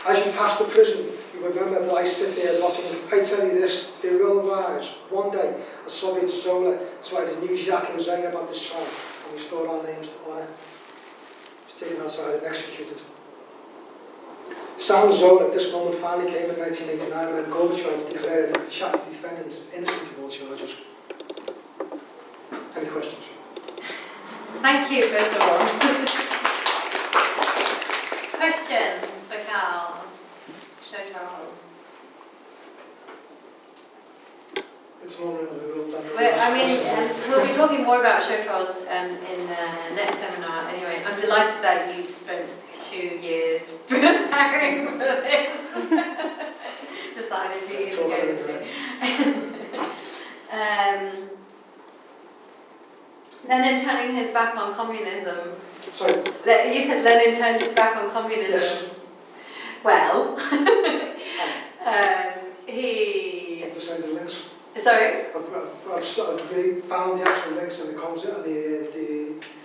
as you pass the prison, you remember that I sit there watching them. I tell you this, they will rise. One day, a Soviet Zola tried to use Yakuza about this trial, and we stored our names to honour. He was taken outside and executed. Sam Zola at this moment finally came in 1989 when Gorbachev declared Shattuck defendants innocent of all charges. Any questions? Thank you, first of all. Questions for Carl? Show Charles. It's more than a rule than We'll be talking more about show trials in the next seminar anyway. I'm delighted that you spent 2 years preparing for this. Decided 2 years ago to do. Lenin turning his back on communism. Sorry? You said Lenin turned his back on communism. Yes. Well, he... To send the links. Sorry? I've found the actual links and the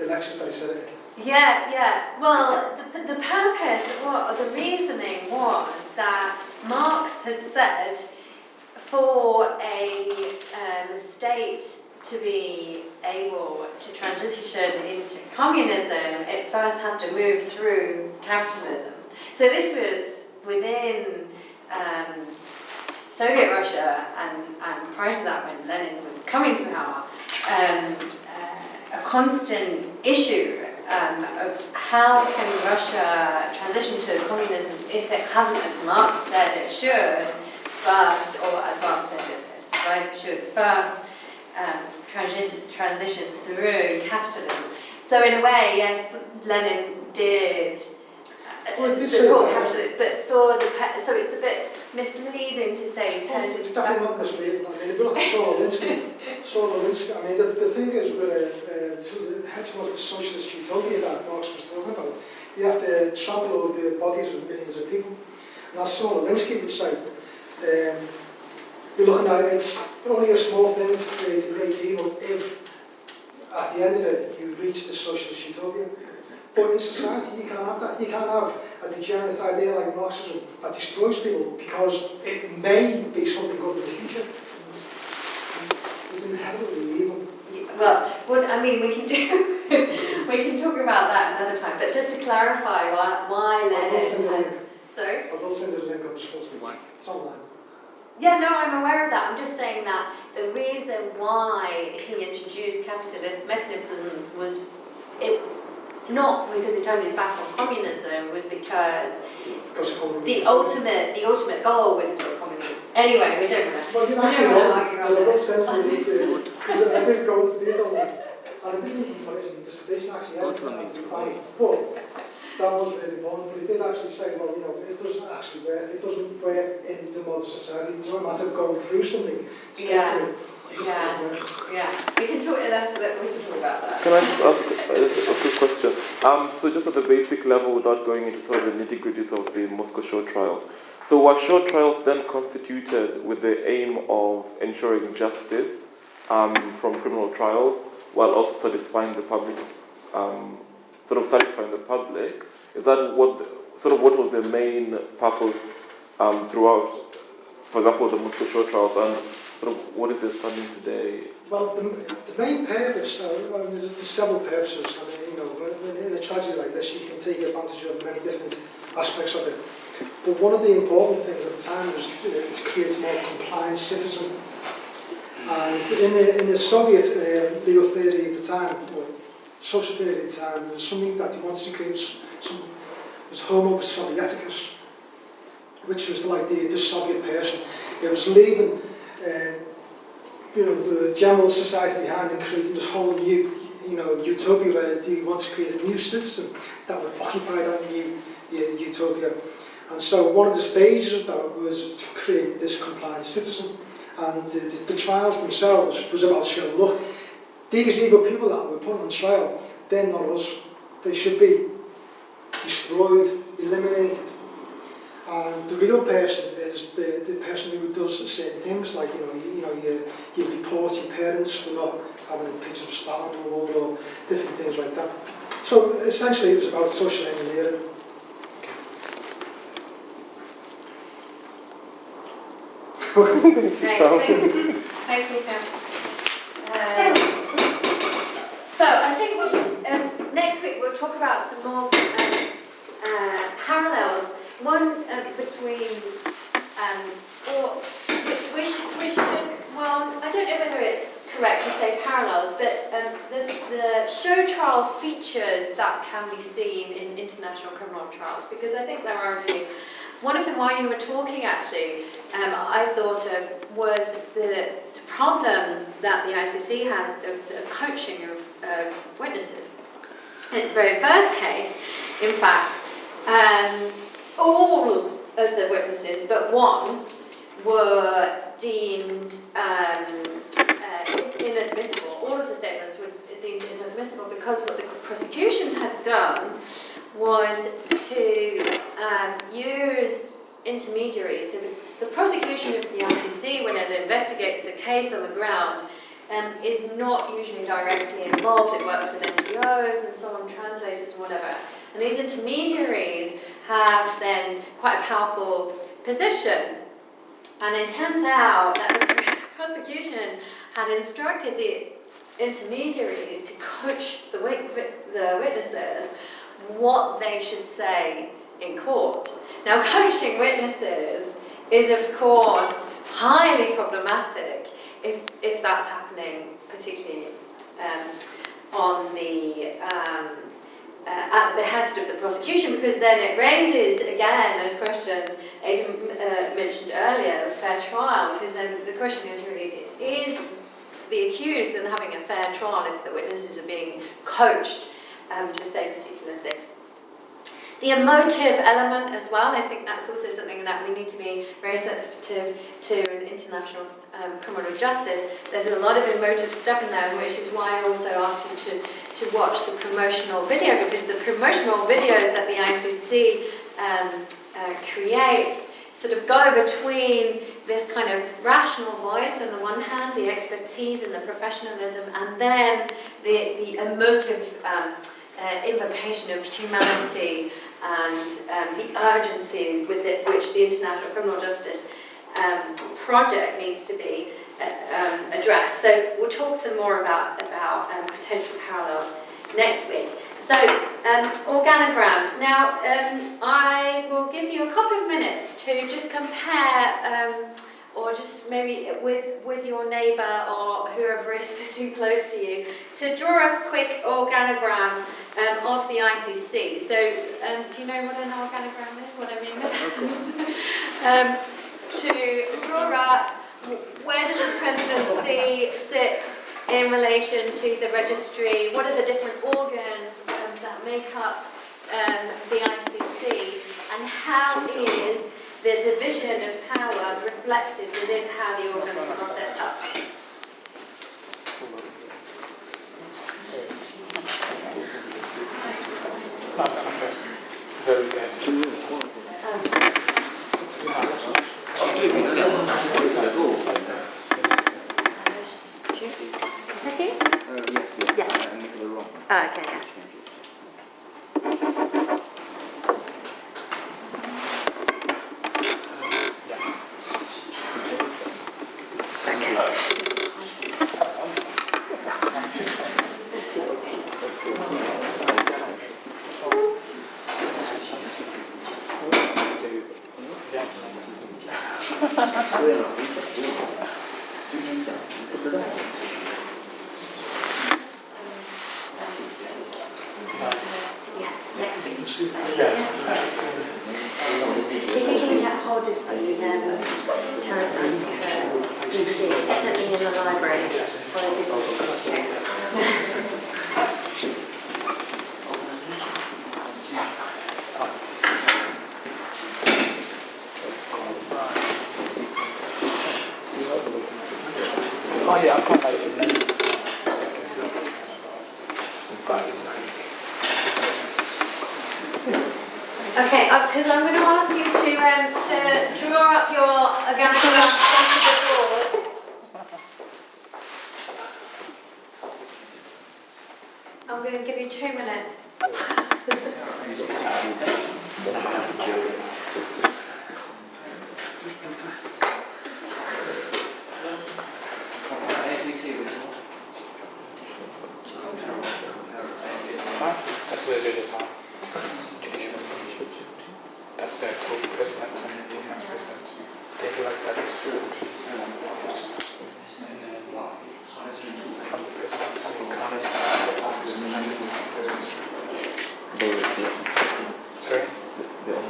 lectures that he said it. Yeah. Well, the purpose, the reasoning was that Marx had said for a state to be able to transition into communism, it first has to move through capitalism. So this was within Soviet Russia and prior to that when Lenin was coming to power, a constant issue of how can Russia transition to communism if it hasn't, as Marx said it should, first, or as Marx said it, society should first transition through capitalism. So in a way, yes, Lenin did support capitalism, but so it's a bit misleading to say he turned It's his definitely back. not misleading. I mean, if you look at Saul Alinsky, I mean, the thing is, to head towards the socialist utopia that Marx was talking about, you have to trample over the bodies of millions of people. And as Saul Alinsky would say, you're looking at it's only a small thing to create a great evil if, at the end of it, you reach the socialist utopia. But in society, you can't have that. You can't have a degenerate idea like Marxism that destroys people because it may be something good in the future. It's inherently evil. Well, we can talk about that another time. But just to clarify why Lenin. Sorry. I will send you the link on this first week. It's online. Yeah, no, I'm aware of that. I'm just saying that the reason why he introduced capitalist mechanisms was not because he turned his back on communism, was because the ultimate goal was still communism. Anyway, we don't know. Well, you actually know, I will send you because I did go into detail on it, and I didn't even put it in the dissertation actually. But that was really important. But he did actually say, well, it doesn't actually work. It doesn't work in the modern society. It's not a matter of going through something to get through. Yeah. We can talk about that. Can I just ask a quick question? So just at the basic level, without going into sort of the nitty-gritties of the Moscow show trials. So were show trials then constituted with the aim of ensuring justice from criminal trials, while also satisfying the public's satisfying the public? Is that what was the main purpose throughout, for example, the Moscow show trials, and what is their standing today? Well, the main purpose, there's several purposes. I mean, in a tragedy like this, you can take advantage of many different aspects of it. But one of the important things at the time was to create a more compliant citizen. And in the Soviet legal theory at the time, or social theory at the time, there was something that he wanted to create, was Homo Sovieticus, which was like the Soviet person. It was leaving the general society behind and creating this whole new utopia where you want to create a new citizen that would occupy that new utopia. And so one of the stages of that was to create this compliant citizen. And the trials themselves was about showing, look, these evil people that were put on trial, they're not us. They should be destroyed, eliminated. And the real person is the person who does certain things, like you report your parents for not having a picture of Stalin on the wall or different things like that. So essentially, it was about social engineering. Great, thank you, Pam. So I think we should, next week we'll talk about some more parallels. One between, or we should, well, I don't know whether it's correct to say parallels, but the show trial features that can be seen in international criminal trials, because I think there are a few. One of them, while you were talking actually, I thought of was the problem that the ICC has of the coaching of witnesses. In its very first case, in fact, all of the witnesses but one were deemed inadmissible. All of the statements were deemed inadmissible because what the prosecution had done was to use intermediaries. So the prosecution of the ICC, when it investigates a case on the ground, is not usually directly involved. It works with NGOs and so on, translators and whatever. And these intermediaries have then quite a powerful position. And it turns out that the prosecution had instructed the intermediaries to coach the witnesses what they should say in court. Now, coaching witnesses is, of course, highly problematic if that's happening, particularly on the at the behest of the prosecution, because then it raises again those questions Aidan mentioned earlier, fair trial, because then the question is really, is the accused then having a fair trial if the witnesses are being coached to say particular things? The emotive element as well, I think that's also something that we need to be very sensitive to in international criminal justice. There's a lot of emotive stuff in there, which is why I also asked you to watch the promotional video, because the promotional videos that the ICC creates sort of go between this kind of rational voice on the one hand, the expertise and the professionalism, and then the emotive invocation of humanity and the urgency with which the International Criminal Justice project needs to be addressed. So we'll talk some more about potential parallels next week. So, organogram. Now, I will give you a couple of minutes to just compare, or just maybe with your neighbour or whoever is sitting close to you, to draw a quick organogram of the ICC. So, do you know what an organogram is? What I mean? To draw up, where does the presidency sit in relation to the registry? What are the different organs that make up the ICC, and how is the division of power reflected within how the organs are set up? Very good. Is that you? Yes. Yeah. Nicola Rock. Oh, okay, yeah. Oh yeah, I quite like it. Okay, because I'm going to ask you to draw up your organogram onto the board. I'm going to give you 2 minutes. That's where the judges are. That's the co-president and the vice president. They elect that institution. And then from the president, sorry? Yeah.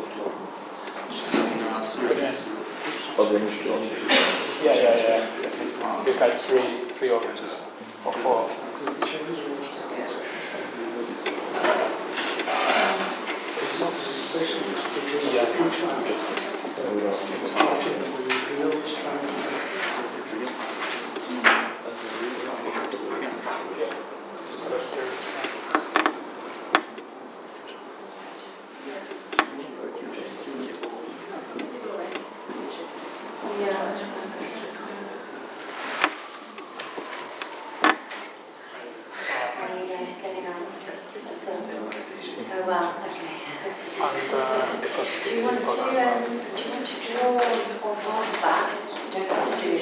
We've got three organs, or 4. Oh well, okay. And the Do you want to draw or pass back? You don't have to do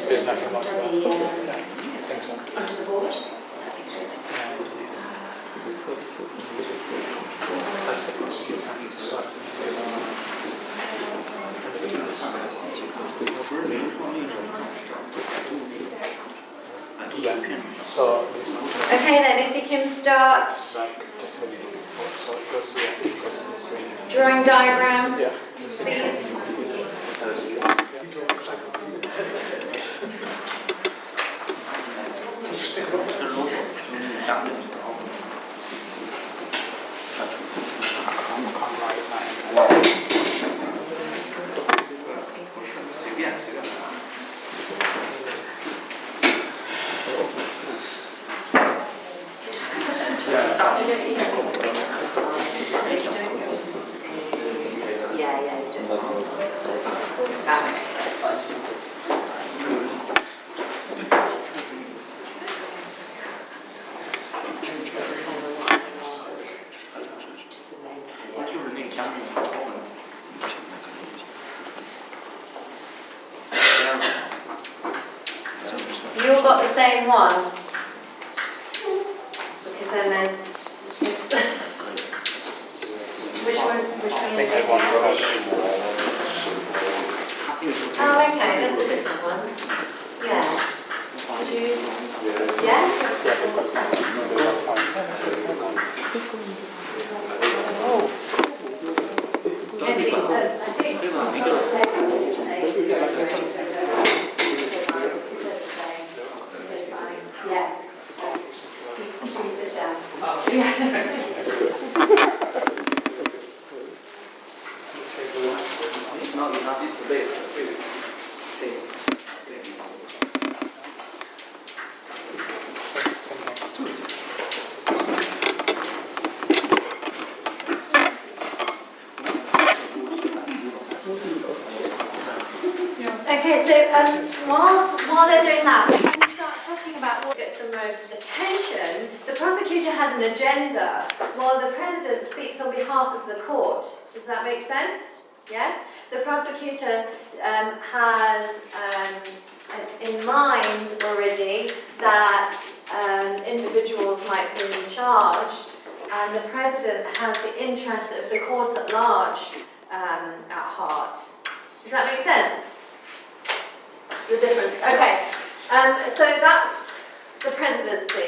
there's nothing wrong with that. I think so. onto the board? That's the prosecutor. Yeah. So, Okay then, if you can start so it goes here. drawing diagrams, Yeah. please. You all got the same one? Because then there's... Which one I think everyone has. Oh, okay, there's a different one. Yeah. Would you... Yeah? Yeah. Please sit down. Okay, so while they're doing that, we can start talking about what gets the most attention. The prosecutor has an agenda, while the president speaks on behalf of the court. Does that make sense? Yes? The prosecutor has in mind already that individuals might be charged, and the president has the interests of the court at large at heart. Does that make sense? The difference. Okay. So that's the presidency.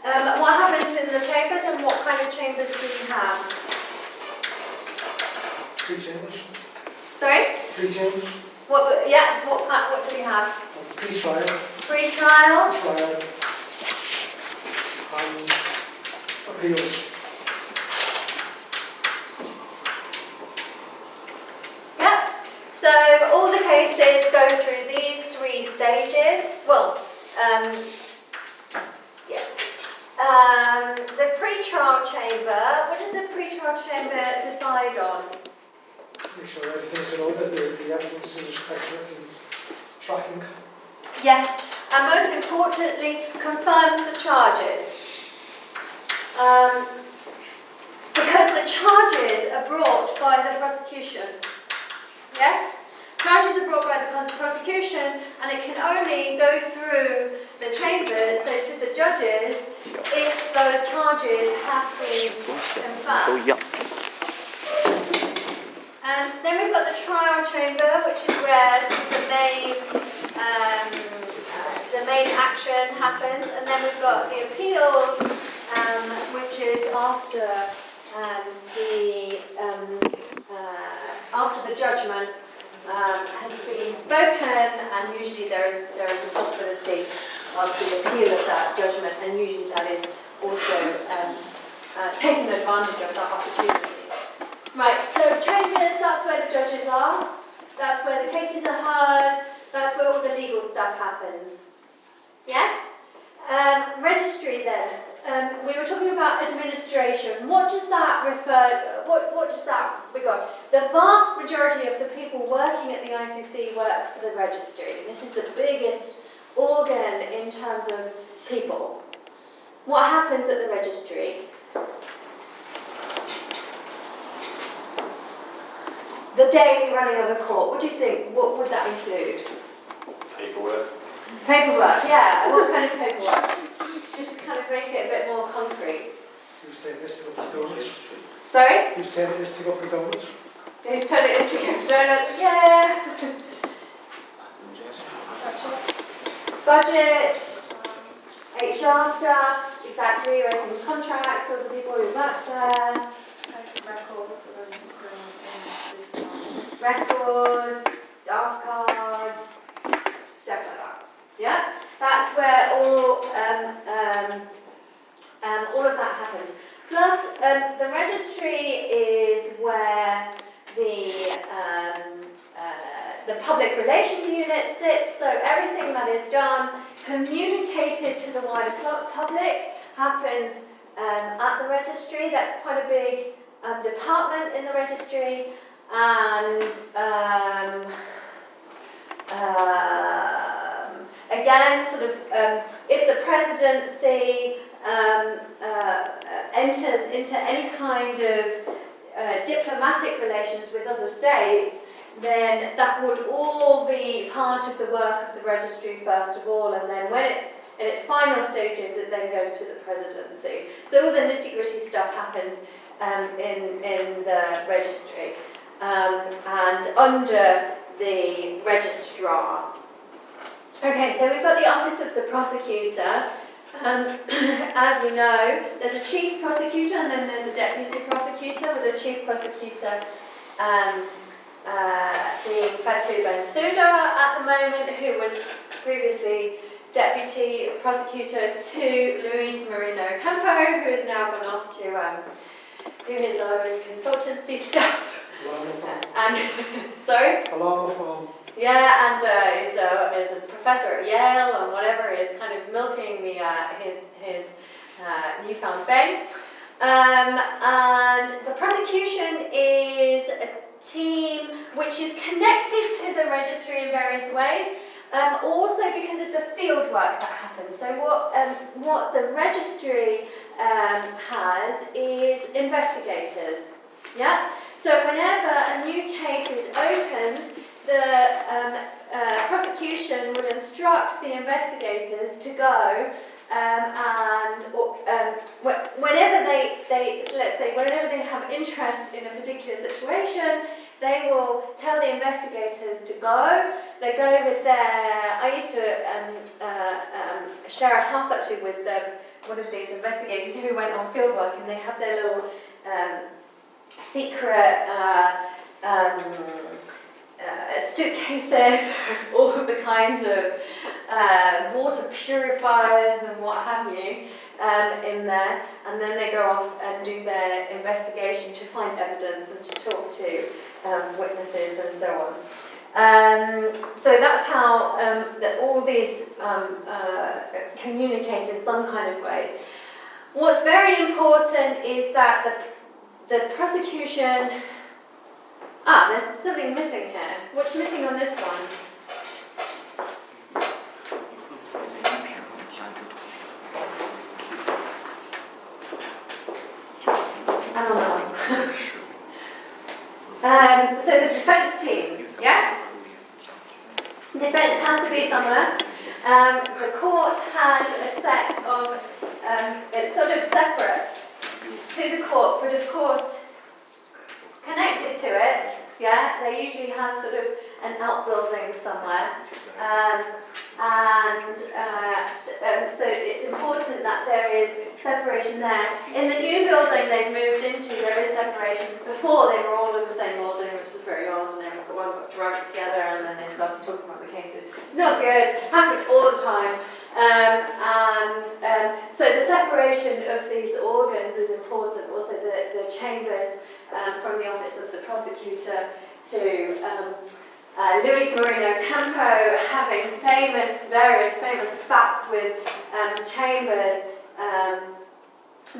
What happens in the chambers, and what kind of chambers do we have? 3 chambers. Sorry? 3 chambers. What? Yeah. What do we have? Pre-trial. Pre-trial. Trial. And appeals. Yep. So all the cases go through these 3 stages. Well, yes. The pre-trial chamber, what does the pre-trial chamber decide on? Make sure everything's in order, the evidence is accurate and tracking. Yes, and most importantly, confirms the charges. Because the charges are brought by the prosecution. Yes? Charges are brought by the prosecution, and it can only go through the chambers, so to the judges, if those charges have been confirmed. Then we've got the trial chamber, which is where the main action happens, and then we've got the appeals, which is after the judgment has been spoken, and usually there is a possibility of the appeal of that judgment, and usually that is also taking advantage of that opportunity. Right, so chambers, that's where the judges are, that's where the cases are heard, that's where all the legal stuff happens. Yes? Registry then. We were talking about administration. What does that refer, what does that regard? The vast majority of the people working at the ICC work for the registry. This is the biggest organ in terms of people. What happens at the registry? The daily running of a court. What do you think? What would that include? Paperwork. Paperwork, yeah. What kind of paperwork? Just to kind of make it a bit more concrete. Who's saying this to go for donuts? Sorry? Who's saying this to go for donuts? Who's turning it into gift donuts? Yeah. Budgets, HR stuff, exactly, writing contracts for the people who work there. Records, staff cards, stuff like that. Yeah, that's where all of that happens. Plus, the registry is where the public relations unit sits. So everything that is done, communicated to the wider public, happens at the registry. That's quite a big department in the registry. And again, sort of, if the presidency enters into any kind of diplomatic relations with other states, then that would all be part of the work of the registry first of all, and then when it's in its final stages, it then goes to the presidency. So all the nitty-gritty stuff happens in the registry. And under the registrar. Okay, so we've got the office of the prosecutor. As we know, there's a chief prosecutor and then there's a deputy prosecutor, with the chief prosecutor being Fatou Bensouda at the moment, who was previously deputy prosecutor to Luis Moreno Campo, who has now gone off to do his own consultancy stuff. And sorry? Alarm farm. Yeah, and is a professor at Yale and whatever, is kind of milking his newfound fame. And the prosecution is a team which is connected to the registry in various ways, also because of the field work that happens. So what the registry has is investigators. Yeah. So whenever a new case is opened, the prosecution would instruct the investigators to go whenever whenever they have interest in a particular situation, they will tell the investigators to go. They go with I used to share a house actually with one of these investigators who went on fieldwork, and they have their little secret suitcases of all of the kinds of water purifiers and what have you in there, and then they go off and do their investigation to find evidence and to talk to witnesses and so on. So that's how all these communicate in some kind of way. What's very important is that the prosecution... there's something missing here. What's missing on this one? And on that one. So the defence team, yes? Defence has to be somewhere. The court has a set of, it's sort of separate to the court, but of course connected to it, yeah, they usually have sort of an outbuilding somewhere. So it's important that there is separation there. In the new building they've moved into, there is separation. Before they were all in the same building, which was very odd, and everyone got drugged together and then they started talking about the cases. Not good, happened all the time. So the separation of these organs is important. Also the chambers from the office of the prosecutor to Luis Moreno Campo having various famous spats with Chambers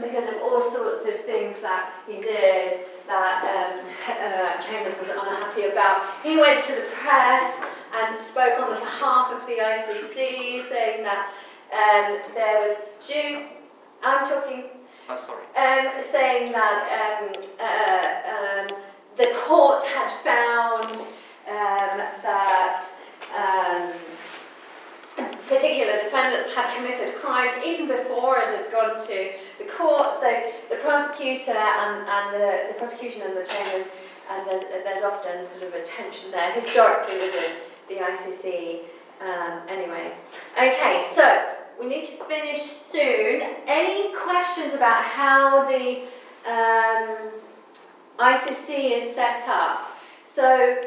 because of all sorts of things that he did that Chambers was unhappy about. He went to the press and spoke on behalf of the ICC, saying that there was saying that the court had found that particular defendants had committed crimes even before it had gone to the court. So the prosecutor and the prosecution and the chambers, and there's often sort of a tension there historically with the ICC. Anyway, okay, so we need to finish soon. Any questions about how the ICC is set up? So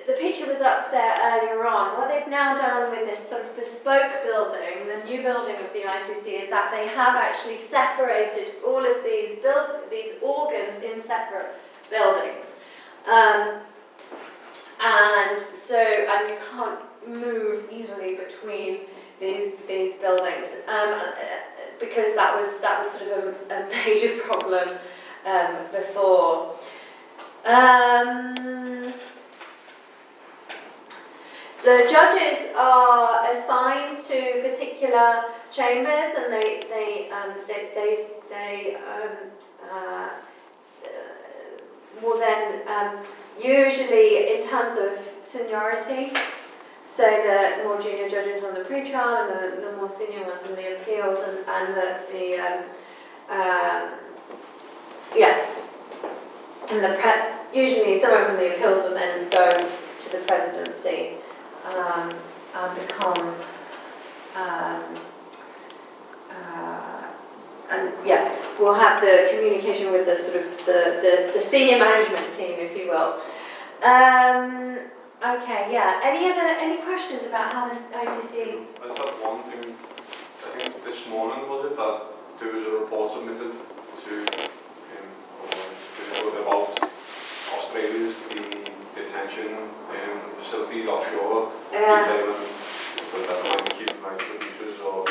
the picture was up there earlier on. What they've now done with this sort of bespoke building, the new building of the ICC, is that they have actually separated all of these organs in separate buildings. And you can't move easily between these buildings because that was sort of a major problem before. The judges are assigned to particular chambers, and they will then usually in terms of seniority. So the more junior judges on the pre-trial and the more senior ones on the appeals usually someone from the appeals will then go to the presidency and become we'll have the communication with the sort of the senior management team, if you will. Okay, yeah. Any questions about how this ICC? I just had one thing. I think this morning was it that there was a report submitted to about Australia's detention facilities offshore, detailing for that human rights abuses or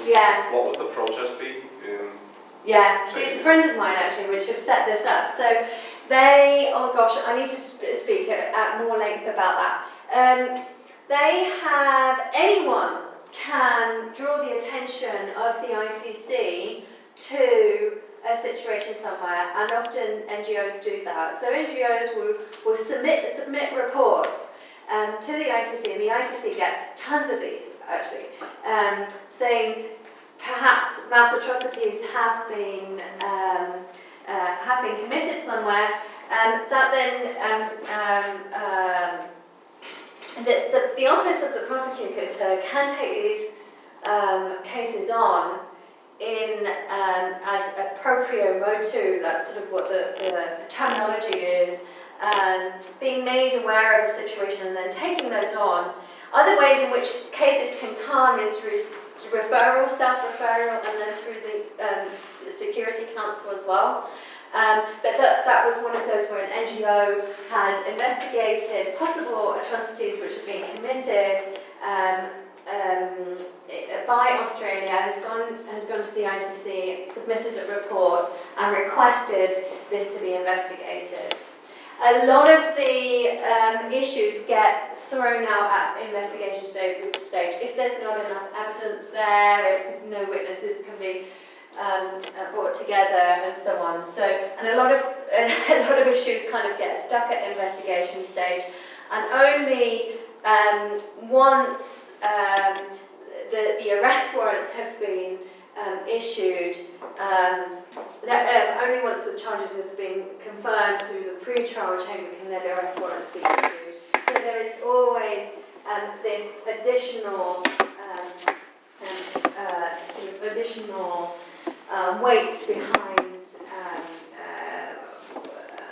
Yeah. What would the process be? Yeah, it's a friend of mine actually which have set this up. So they, oh gosh, I need to speak at more length about that. They have, anyone can draw the attention of the ICC to a situation somewhere, and often NGOs do that. So NGOs will submit reports to the ICC, and the ICC gets tons of these actually, saying perhaps mass atrocities have been committed somewhere, that then the office of the prosecutor can take these cases on in as a proprio motu. That's sort of what the terminology is, and being made aware of a situation and then taking those on. Other ways in which cases can come is through referral, self-referral, and then through the Security Council as well. But that was one of those where an NGO has investigated possible atrocities which have been committed, by Australia has gone to the ICC, submitted a report and requested this to be investigated. A lot of the issues get thrown out at investigation stage if there's not enough evidence there, if no witnesses can be brought together, and so on. So, and a lot of issues kind of get stuck at investigation stage, and only once the arrest warrants have been issued, only once the charges have been confirmed through the pre-trial chamber can then arrest warrants be issued. So there is always this additional weight behind,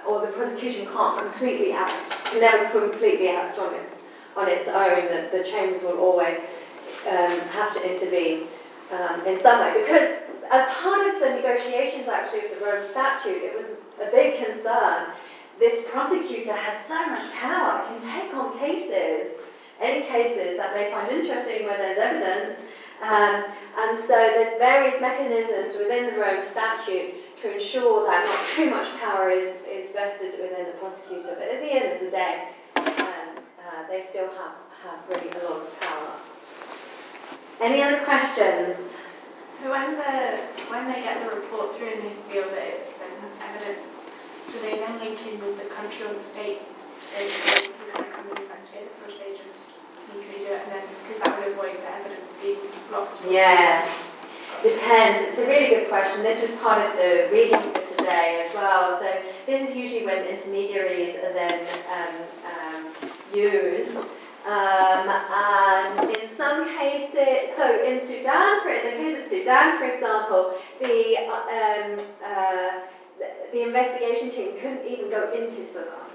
or the prosecution can't completely act, can never completely act on its own. That the chambers will always have to intervene in some way, because as part of the negotiations actually of the Rome Statute, it was a big concern. This prosecutor has so much power, can take on cases, any cases that they find interesting where there's evidence, and so there's various mechanisms within the Rome Statute to ensure that not too much power is vested within the prosecutor, but at the end of the day, they still have really a lot of power. Any other questions? So when they get the report through and they feel that there's enough evidence, do they then link in with the country or the state who kind of come and investigate this, or do they just sneakily do it, and then, because that would avoid the evidence being lost? Yeah, depends. It's a really good question. This is part of the reading for today as well. So this is usually when intermediaries are then used. And in some cases, so in Sudan, in the case of Sudan, for example, the investigation team couldn't even go into Sudan.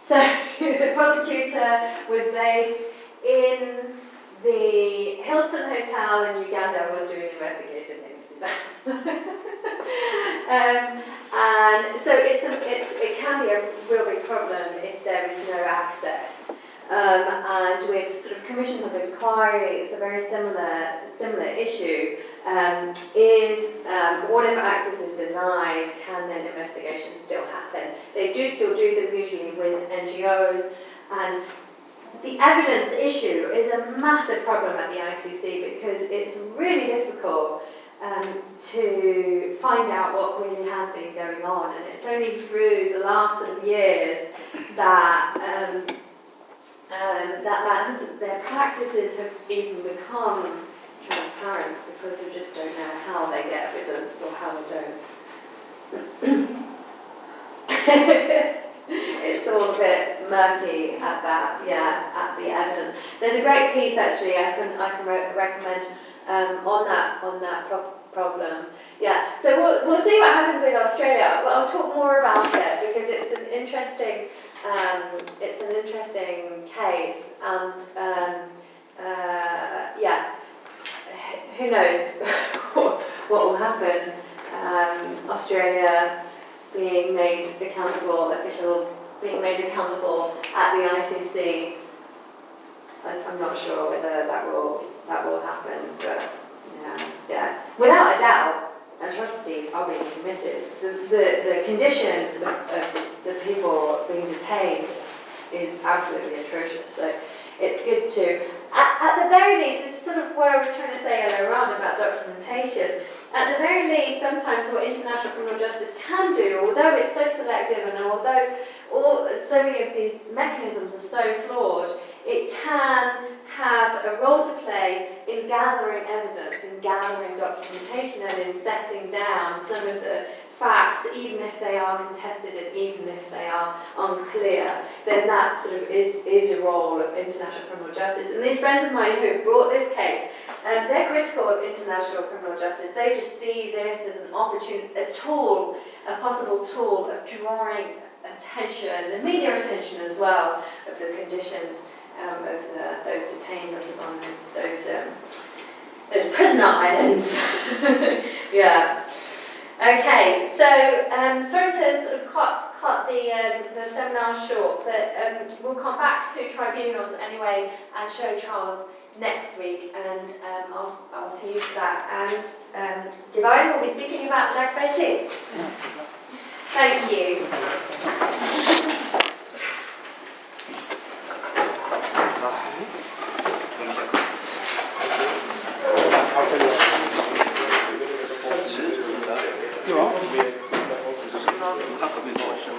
So the prosecutor was based in the Hilton Hotel in Uganda, was doing investigation in Sudan. And so it can be a real big problem if there is no access. And with sort of commissions of inquiry, it's a very similar issue. What if access is denied? Can then investigations still happen? They do still do them usually with NGOs, and the evidence issue is a massive problem at the ICC because it's really difficult to find out what really has been going on, and it's only through the last sort of years that their practices have even become transparent, because we just don't know how they get evidence or how they don't. It's all a bit murky at that, at the evidence. There's a great piece actually I can recommend on that problem. Yeah, so we'll see what happens with Australia. But I'll talk more about it because it's an interesting case, and who knows what will happen. Australia being made accountable, officials being made accountable at the ICC. I'm not sure whether that will happen, but yeah. Without a doubt, atrocities are being committed. The conditions of the people being detained is absolutely atrocious. So it's good to, at the very least, this is sort of what I was trying to say earlier on about documentation. At the very least, sometimes what international criminal justice can do, although it's so selective and although so many of these mechanisms are so flawed, it can have a role to play in gathering evidence, in gathering documentation, and in setting down some of the facts, even if they are contested and even if they are unclear. Then that sort of is a role of international criminal justice. And these friends of mine who have brought this case, they're critical of international criminal justice. They just see this as an opportunity, a possible tool of drawing attention, the media attention as well, of the conditions of those detained on those prisoner islands. Yeah. Okay. So sorry to sort of cut the seminar short, but we'll come back to tribunals anyway and show trials next week, and I'll see you for that. And Divine will be speaking about Jacques Berger. Thank you. You are?